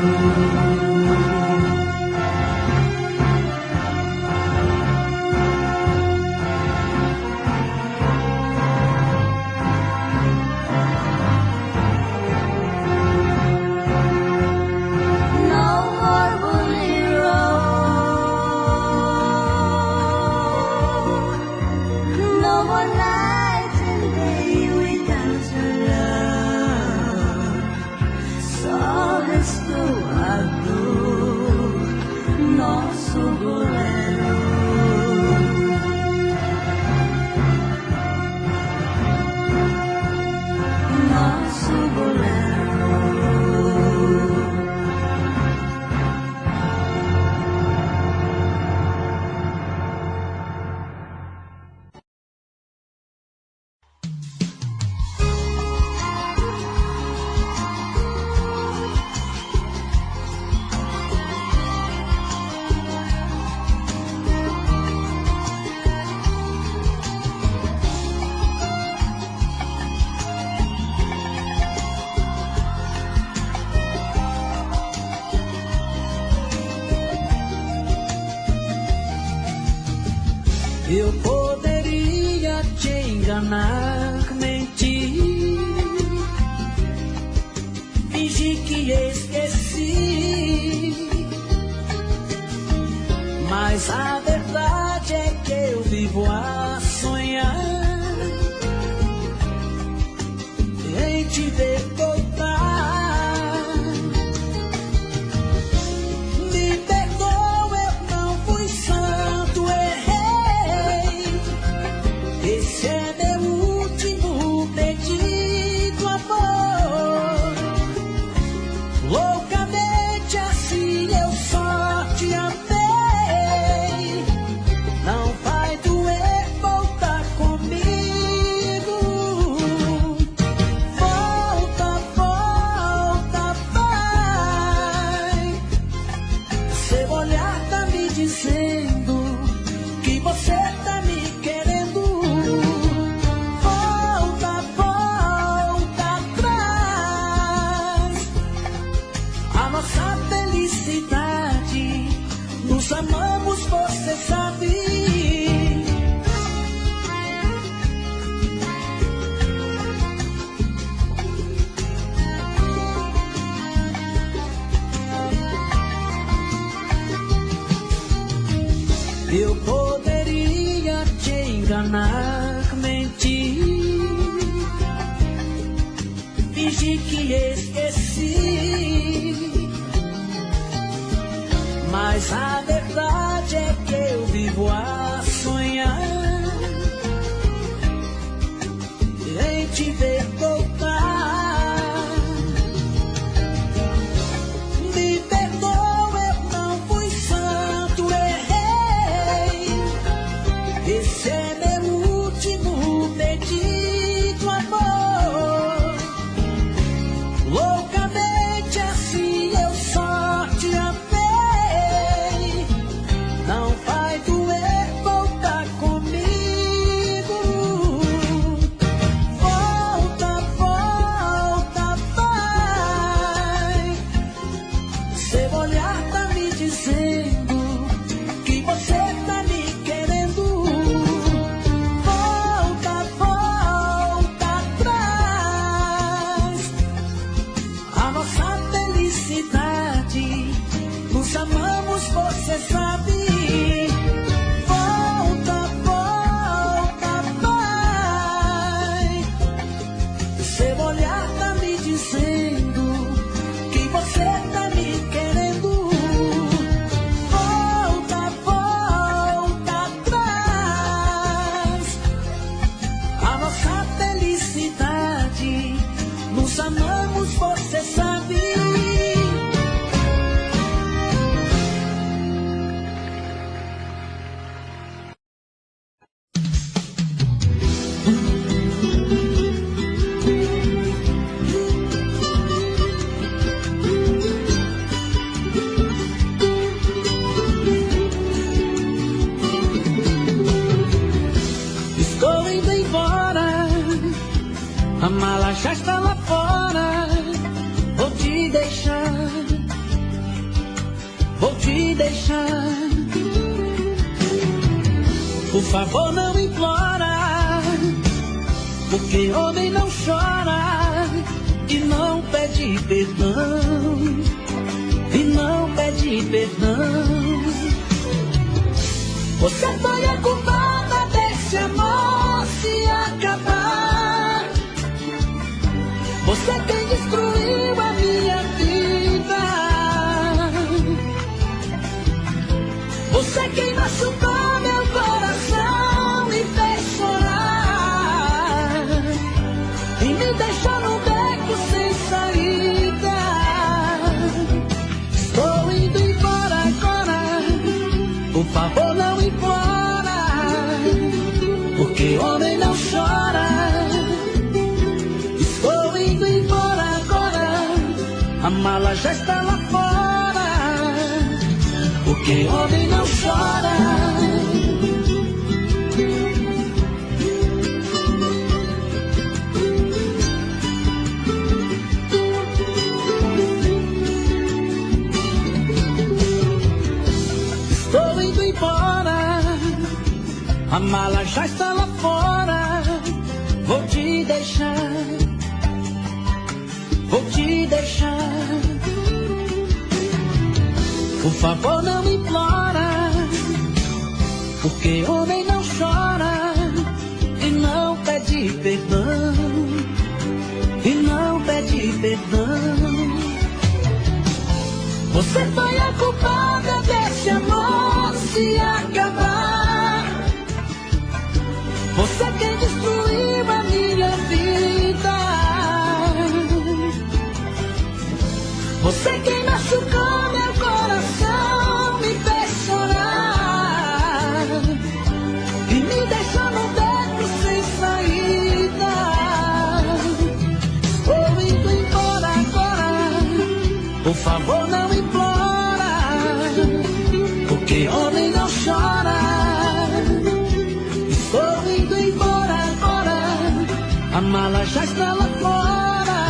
Eu poderia te enganar, mentir, fingir que esqueci, mas a verdade é que eu vivo a sonhar em te ver voltar. Me perdoa, eu não fui santo, errei. Esse é meu último pedido, amor. Loucamente assim eu só te amei. Não vai doer voltar comigo. Volta, volta, vai. Seu olhar tá me dizendo que você tá me querendo. Volta, volta atrás. A nossa felicidade, nos amamos, você sabe. Eu poderia te enganar, mentir, fingir que esqueci, mas a verdade é que eu vivo a sonhar em te ver voltar. Me perdoa, eu não fui santo, errei. Esse é meu último pedido, amor. Loucamente assim eu só te amei. Não vai doer voltar comigo. deixar. Por favor, não implora, porque homem não chora e não pede perdão, e não pede perdão. Você foi a culpada desse amor se acabar. Você quem destruiu a minha vida. Você quem machucou meu coração e fez chorar e me deixou num beco sem saída. Estou indo embora agora, por favor não implora, porque homem não chora. Estou indo embora agora, a mala já está lá fora, porque homem não chora. Estou indo embora, a mala já está lá fora. Vou te deixar, vou te deixar. Por favor não implora, porque homem não chora e não pede perdão, e não pede perdão. Você foi a culpada desse amor se acabar. Você quem destruiu a minha vida. Você quem machucou meu coração, me fez chorar e me deixou num beco sem saída. Estou indo embora agora, por favor não implora, porque homem não chora. Estou indo embora agora, a mala já está lá fora,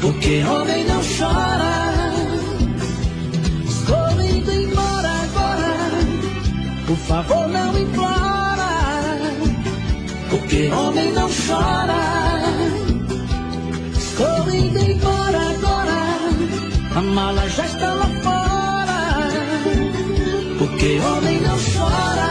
porque homem não chora. Estou indo embora agora, por favor não implora, porque homem não chora. Estou indo embora agora, a mala já está lá fora, porque homem não chora.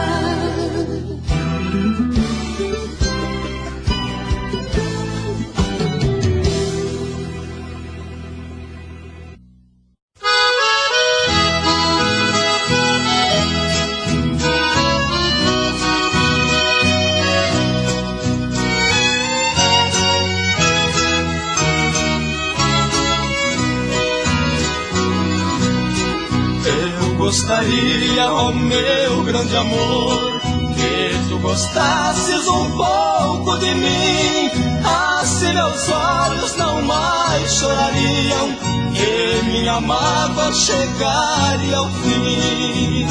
Gostaria, ó meu grande amor, que tu gostasses um pouco de mim. Assim meus olhos não mais chorariam, e minha mágoa chegaria ao fim.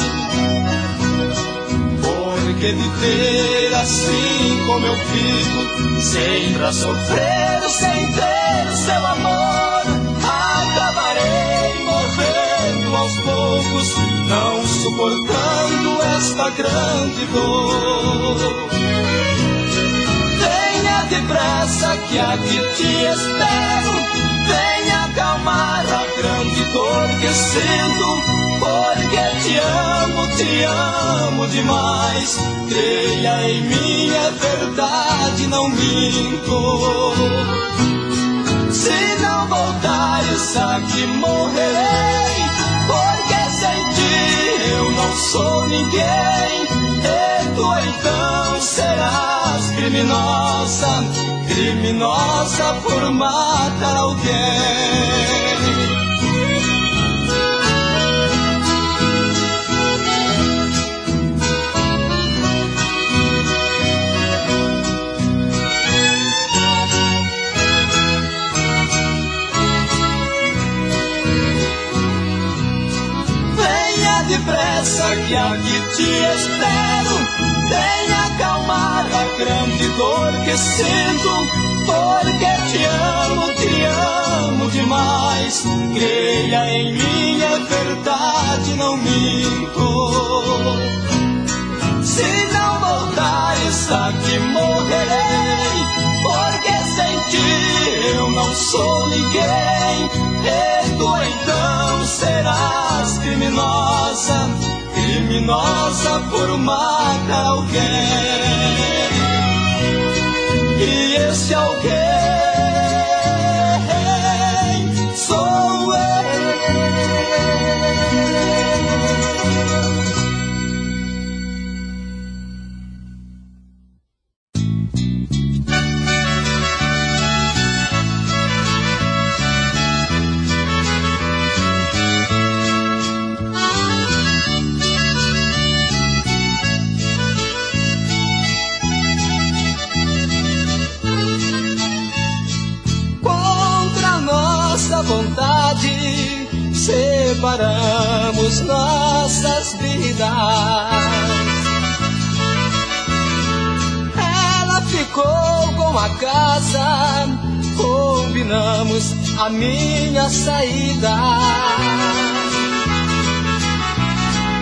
Porque viver assim como eu vivo, sempre a sofrer, sem ter seu amor, acabarei morrendo aos poucos, não suportando esta grande dor. Venha depressa que aqui te espero, venha acalmar a grande dor que sinto, porque te amo demais. Creia em mim, é verdade, não minto. Se não voltares aqui morrerei, porque sem ti eu não sou ninguém. E tu então serás criminosa, criminosa por matar alguém. Depressa que aqui te espero, venha acalmar a grande dor que sinto, porque te amo demais. Creia em mim, é verdade,
não minto. Se não voltares aqui morrerei, porque sem ti eu não sou ninguém. E tu então serás criminosa, criminosa por matar alguém. E esse alguém sou eu. Vontade, separamos nossas vidas. Ela ficou com a casa, combinamos a minha saída.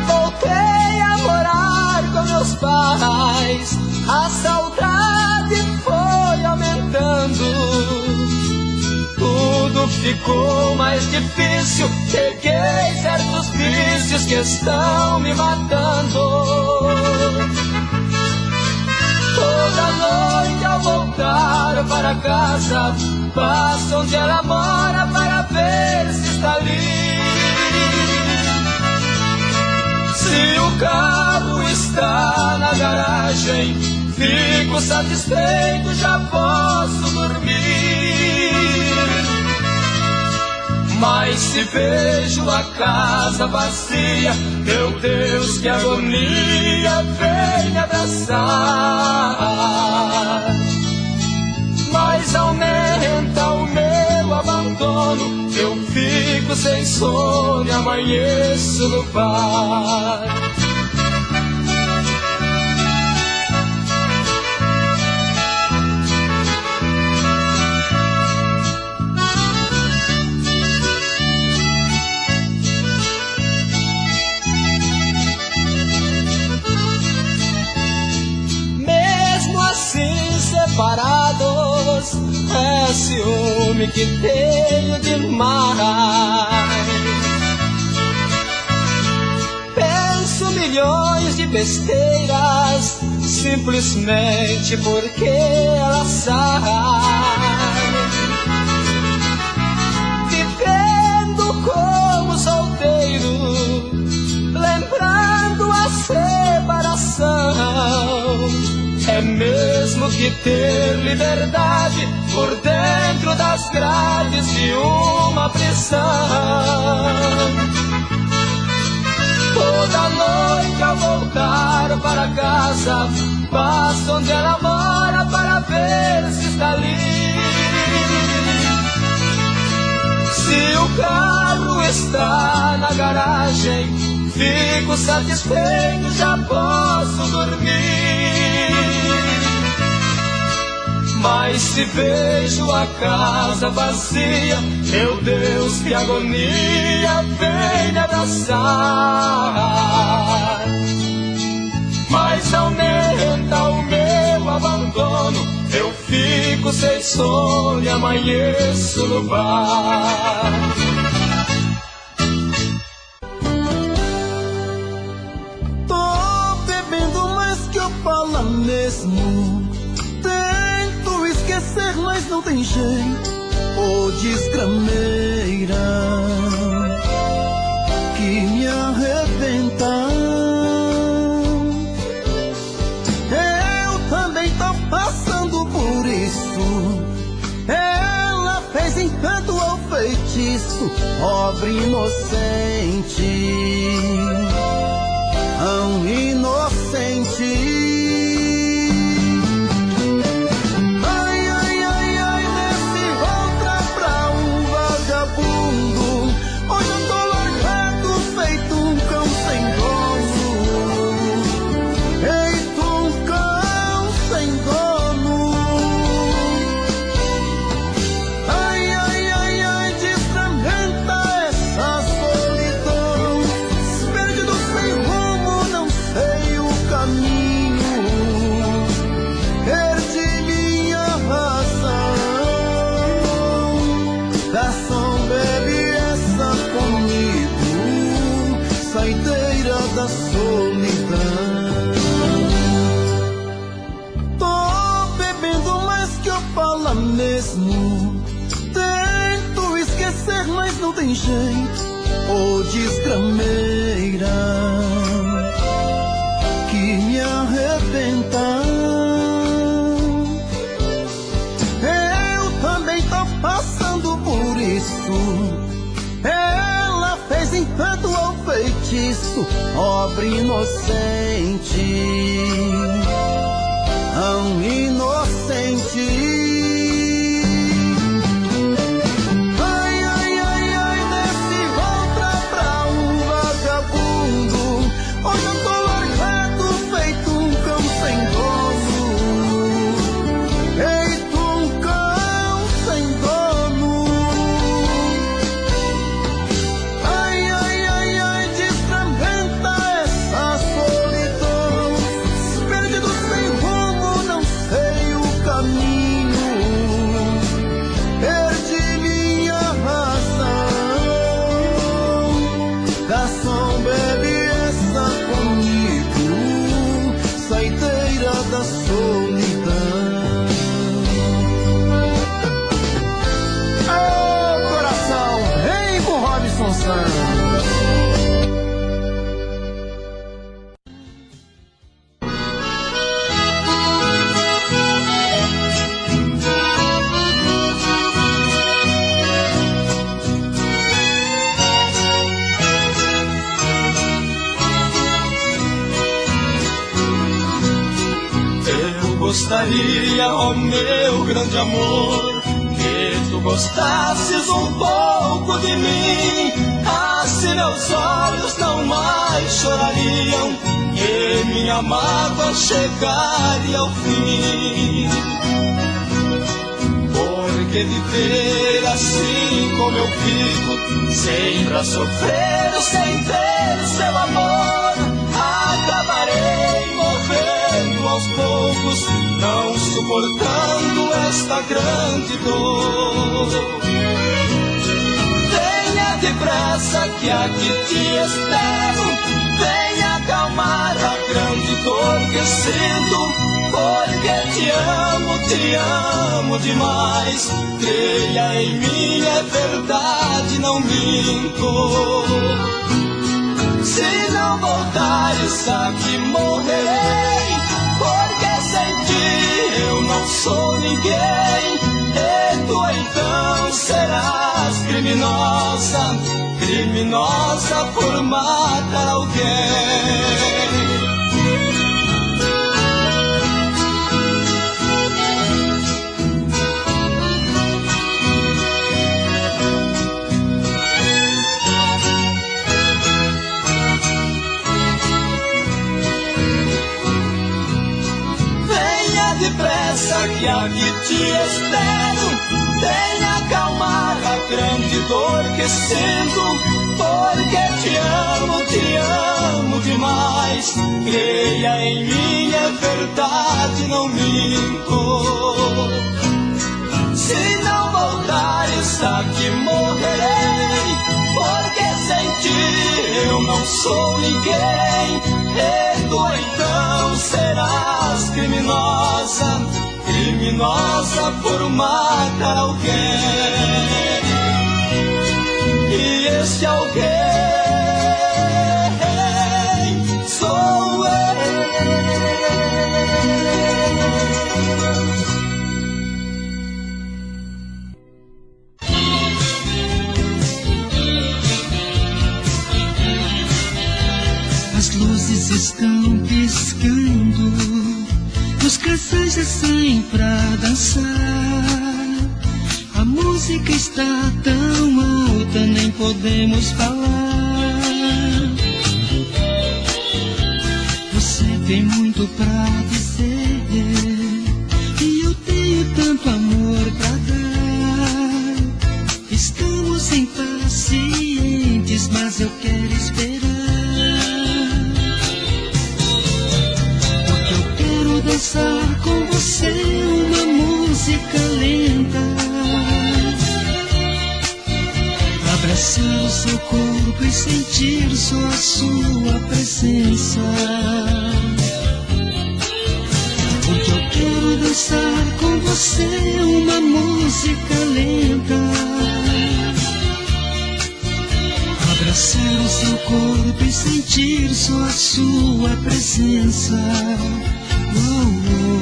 Voltei a morar com meus pais, a saudade foi aumentando. Tudo ficou mais difícil, peguei certos vícios que estão me matando. Toda noite ao voltar para casa, passo onde ela mora para ver se está ali. Se o carro está na garagem, fico satisfeito, já posso dormir. Mas se vejo a casa vazia, meu Deus, que agonia, vem me abraçar. Mas aumenta o meu abandono, eu fico sem sono e amanheço no bar. Separados, é ciúme que tenho demais. Penso milhões de besteiras, simplesmente porque ela sai. Vivendo como solteiro, lembrando a separação. É mesmo que ter liberdade por dentro das grades de uma prisão. Toda noite ao voltar para casa, passo onde ela mora para ver se está ali. Se o carro está na garagem, fico satisfeito, já posso dormir. Mas se vejo a casa vazia, meu Deus, que agonia, vem me abraçar. Mas aumenta o meu abandono, eu fico sem sono e amanheço no bar.
Tô bebendo mais que eu falo mesmo. Tento esquecer, mas não tem jeito. Ô desgrameira que me arrebenta. Eu também tô passando por isso. Ela fez encanto ao feitiço, pobre inocente, tão inocente. da solidão. Tô bebendo mais que eu falo mesmo. Tento esquecer, mas não tem jeito. Ô desgrameira que me arrebenta. Eu também tô passando por isso. Ela fez encanto ao feitiço, pobre inocente, tão inocente. Ai, ai, ai, ai, desse volta pra um vagabundo. Hoje eu tô largado, feito um cão sem dono. Feito um cão sem dono. Ai, ai, ai, ai, desfragmenta essa solidão. Perdido sem rumo, não sei o caminho. Perdi minha razão. Garçom, bebe essa comigo, saideira da solidão. Ô coração, vem com Robson Santos.
Eu gostaria, ó meu grande amor, que tu gostasses um pouco de mim. Assim meus olhos não mais chorariam e minha mágoa chegaria ao fim. Porque viver assim como eu vivo, sempre a sofrer sem ter seu amor, acabarei morrendo aos poucos, não suportando esta grande dor. Venha depressa que aqui te espero, venha acalmar a grande dor que sinto, porque te amo demais. Creia em mim, é verdade, não minto. Se não voltares aqui morrerei, porque sem ti eu não sou ninguém. E tu então serás criminosa, criminosa por matar alguém. Depressa que aqui te espero, venha acalmar a grande dor que sinto, porque te amo demais. Creia em mim, é verdade, não minto. Se não voltares aqui morrerei, porque sem ti eu não sou ninguém. E tu então serás criminosa, criminosa por matar alguém. E esse alguém sou eu.
As luzes estão piscando, os casais já saem pra dançar. A música está tão alta, nem podemos falar. Você tem muito pra dizer, e eu tenho tanto amor pra dar. Estamos impacientes, mas eu quero esperar. Dançar com você uma música lenta, abraçar abraçar o seu corpo e sentir só a sua presença. Porque eu quero dançar com você uma música lenta. Abraçar o seu corpo e sentir só a sua presença. Oh, oh.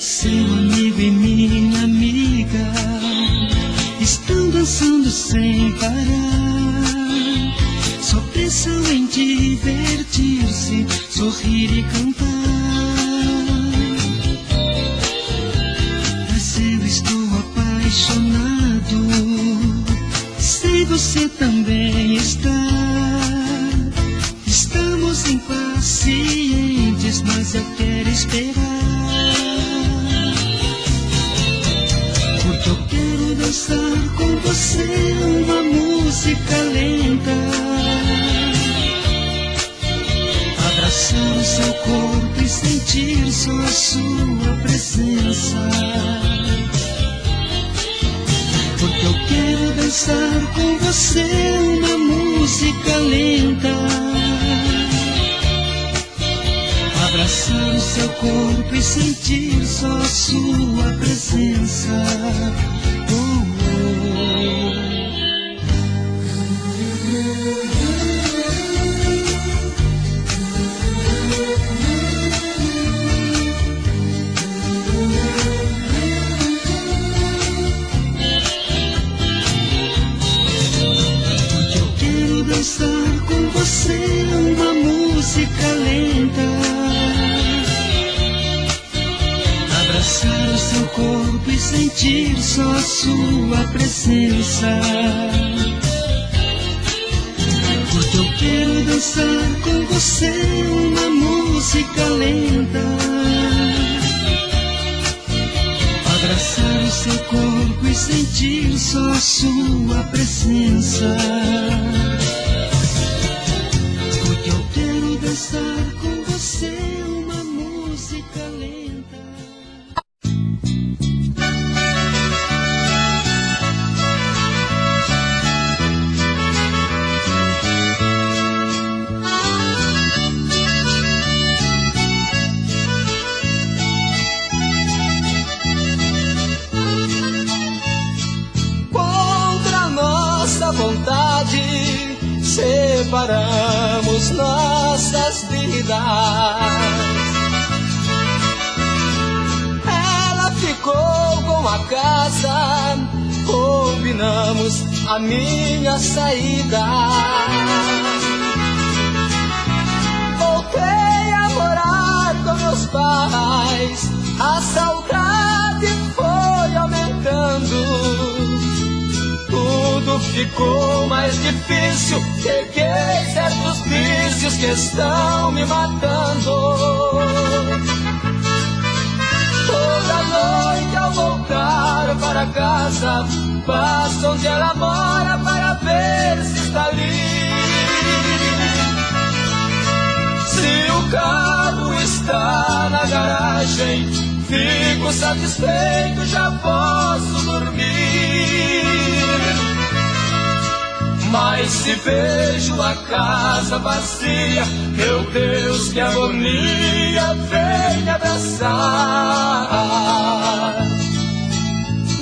Seu amigo e minha amiga estão dançando sem parar. Só pensam em divertir-se, sorrir e cantar. Mas eu estou apaixonado, sei você também está. Estamos impacientes, mas eu quero esperar. Porque eu quero dançar com você uma música lenta. Abraçar o seu corpo e sentir só a sua presença. Porque eu quero dançar com você uma música lenta. Abraçar o seu corpo e sentir só a sua presença. Oh, oh. Porque eu quero dançar com você uma música lenta. Abraçar o seu corpo e sentir só a sua presença. Porque eu quero dançar com você uma música lenta. Abraçar o seu corpo e sentir só a sua presença. Porque eu quero dançar com você uma música lenta.
Vontade, separamos nossas vidas. Ela ficou com a casa, combinamos a minha saída. Voltei a morar com meus pais, a saudade foi aumentando. Tudo ficou mais difícil, peguei certos vícios que estão me matando. Toda noite ao voltar para casa, passo onde ela mora para ver se está ali. Se o carro está na garagem, fico satisfeito, já posso dormir. Mas se vejo a casa vazia, meu Deus, que agonia, vem me abraçar.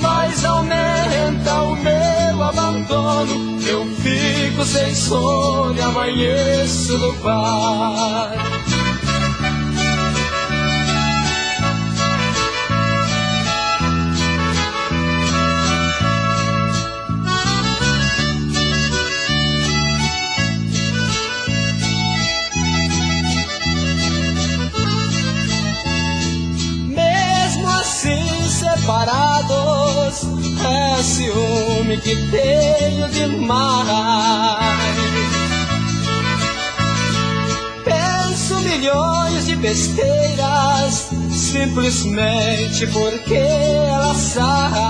Mas aumenta o meu abandono, eu fico sem sono e amanheço no bar. Separados, é ciúme que tenho demais. Penso milhões de besteiras, simplesmente porque ela sai.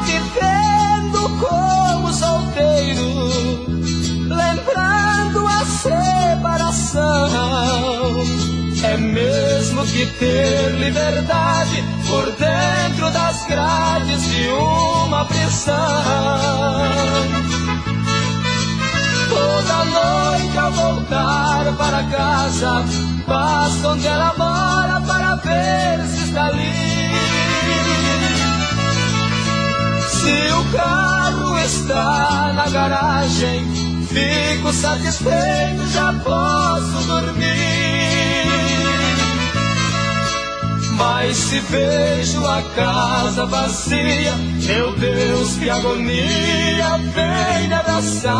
Vivendo como solteiro, lembrando a separação. É mesmo
que ter liberdade por dentro das grades de uma prisão. Toda noite ao voltar para casa, passo onde ela mora para ver se está ali. Se o carro está na garagem, fico satisfeito, já posso dormir. Mas se vejo a casa vazia, meu Deus, que agonia, vem me abraçar.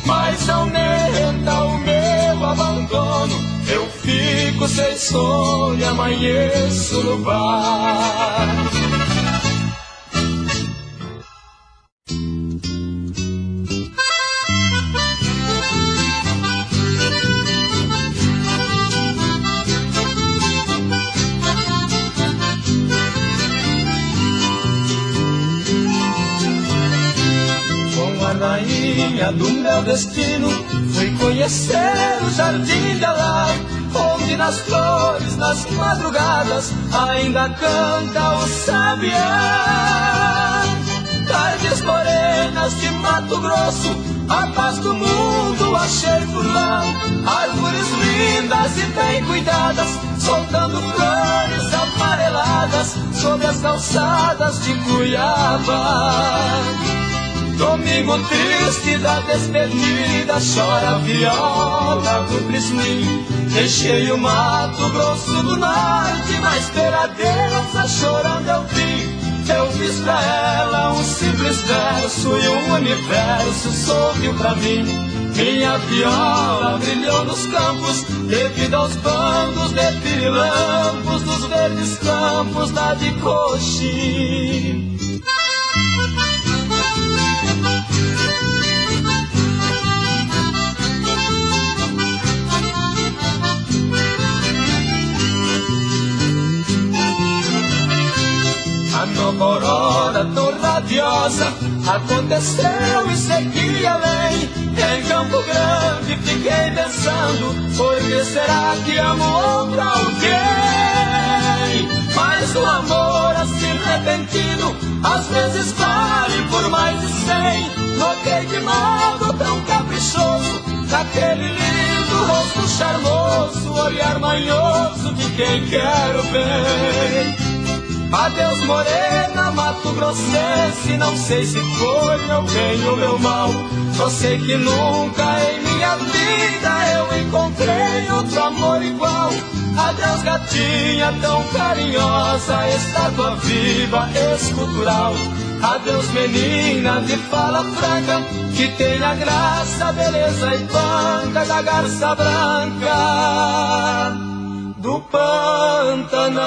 Mas aumenta o meu abandono, eu fico sem sono e amanheço no bar. Rainha do meu destino, fui conhecer o jardim dela, onde nas flores, nas madrugadas, ainda canta o sabiá. Tardes morenas de Mato Grosso, a paz do mundo achei por lá. Árvores lindas e bem cuidadas, soltando flores amareladas sobre as calçadas de Cuiabá. Domingo triste da despedida, chora a viola do Prislim. Deixei o Mato Grosso do Norte, mas pela deusa chorando eu vi. Eu fiz pra ela um simples verso e o universo sorriu pra mim. Minha viola brilhou nos campos, devido aos bandos de pirilampos dos verdes campos lá de Coxim. A nova aurora tão radiosa aconteceu e segui além. Em Campo Grande fiquei pensando, por que será que amo outro alguém? Mas o amor assim repentino, às vezes vale por mais de 100. Notei de modo tão caprichoso, daquele lindo rosto charmoso, olhar manhoso de quem quero bem. Adeus morena, Mato Grossense, não sei se foi meu bem ou meu mal. Só sei que nunca em minha vida eu encontrei outro amor igual. Adeus gatinha tão carinhosa, estátua viva, escultural. Adeus menina de fala franca, que tem a graça, beleza e panca da garça branca do Pantanal.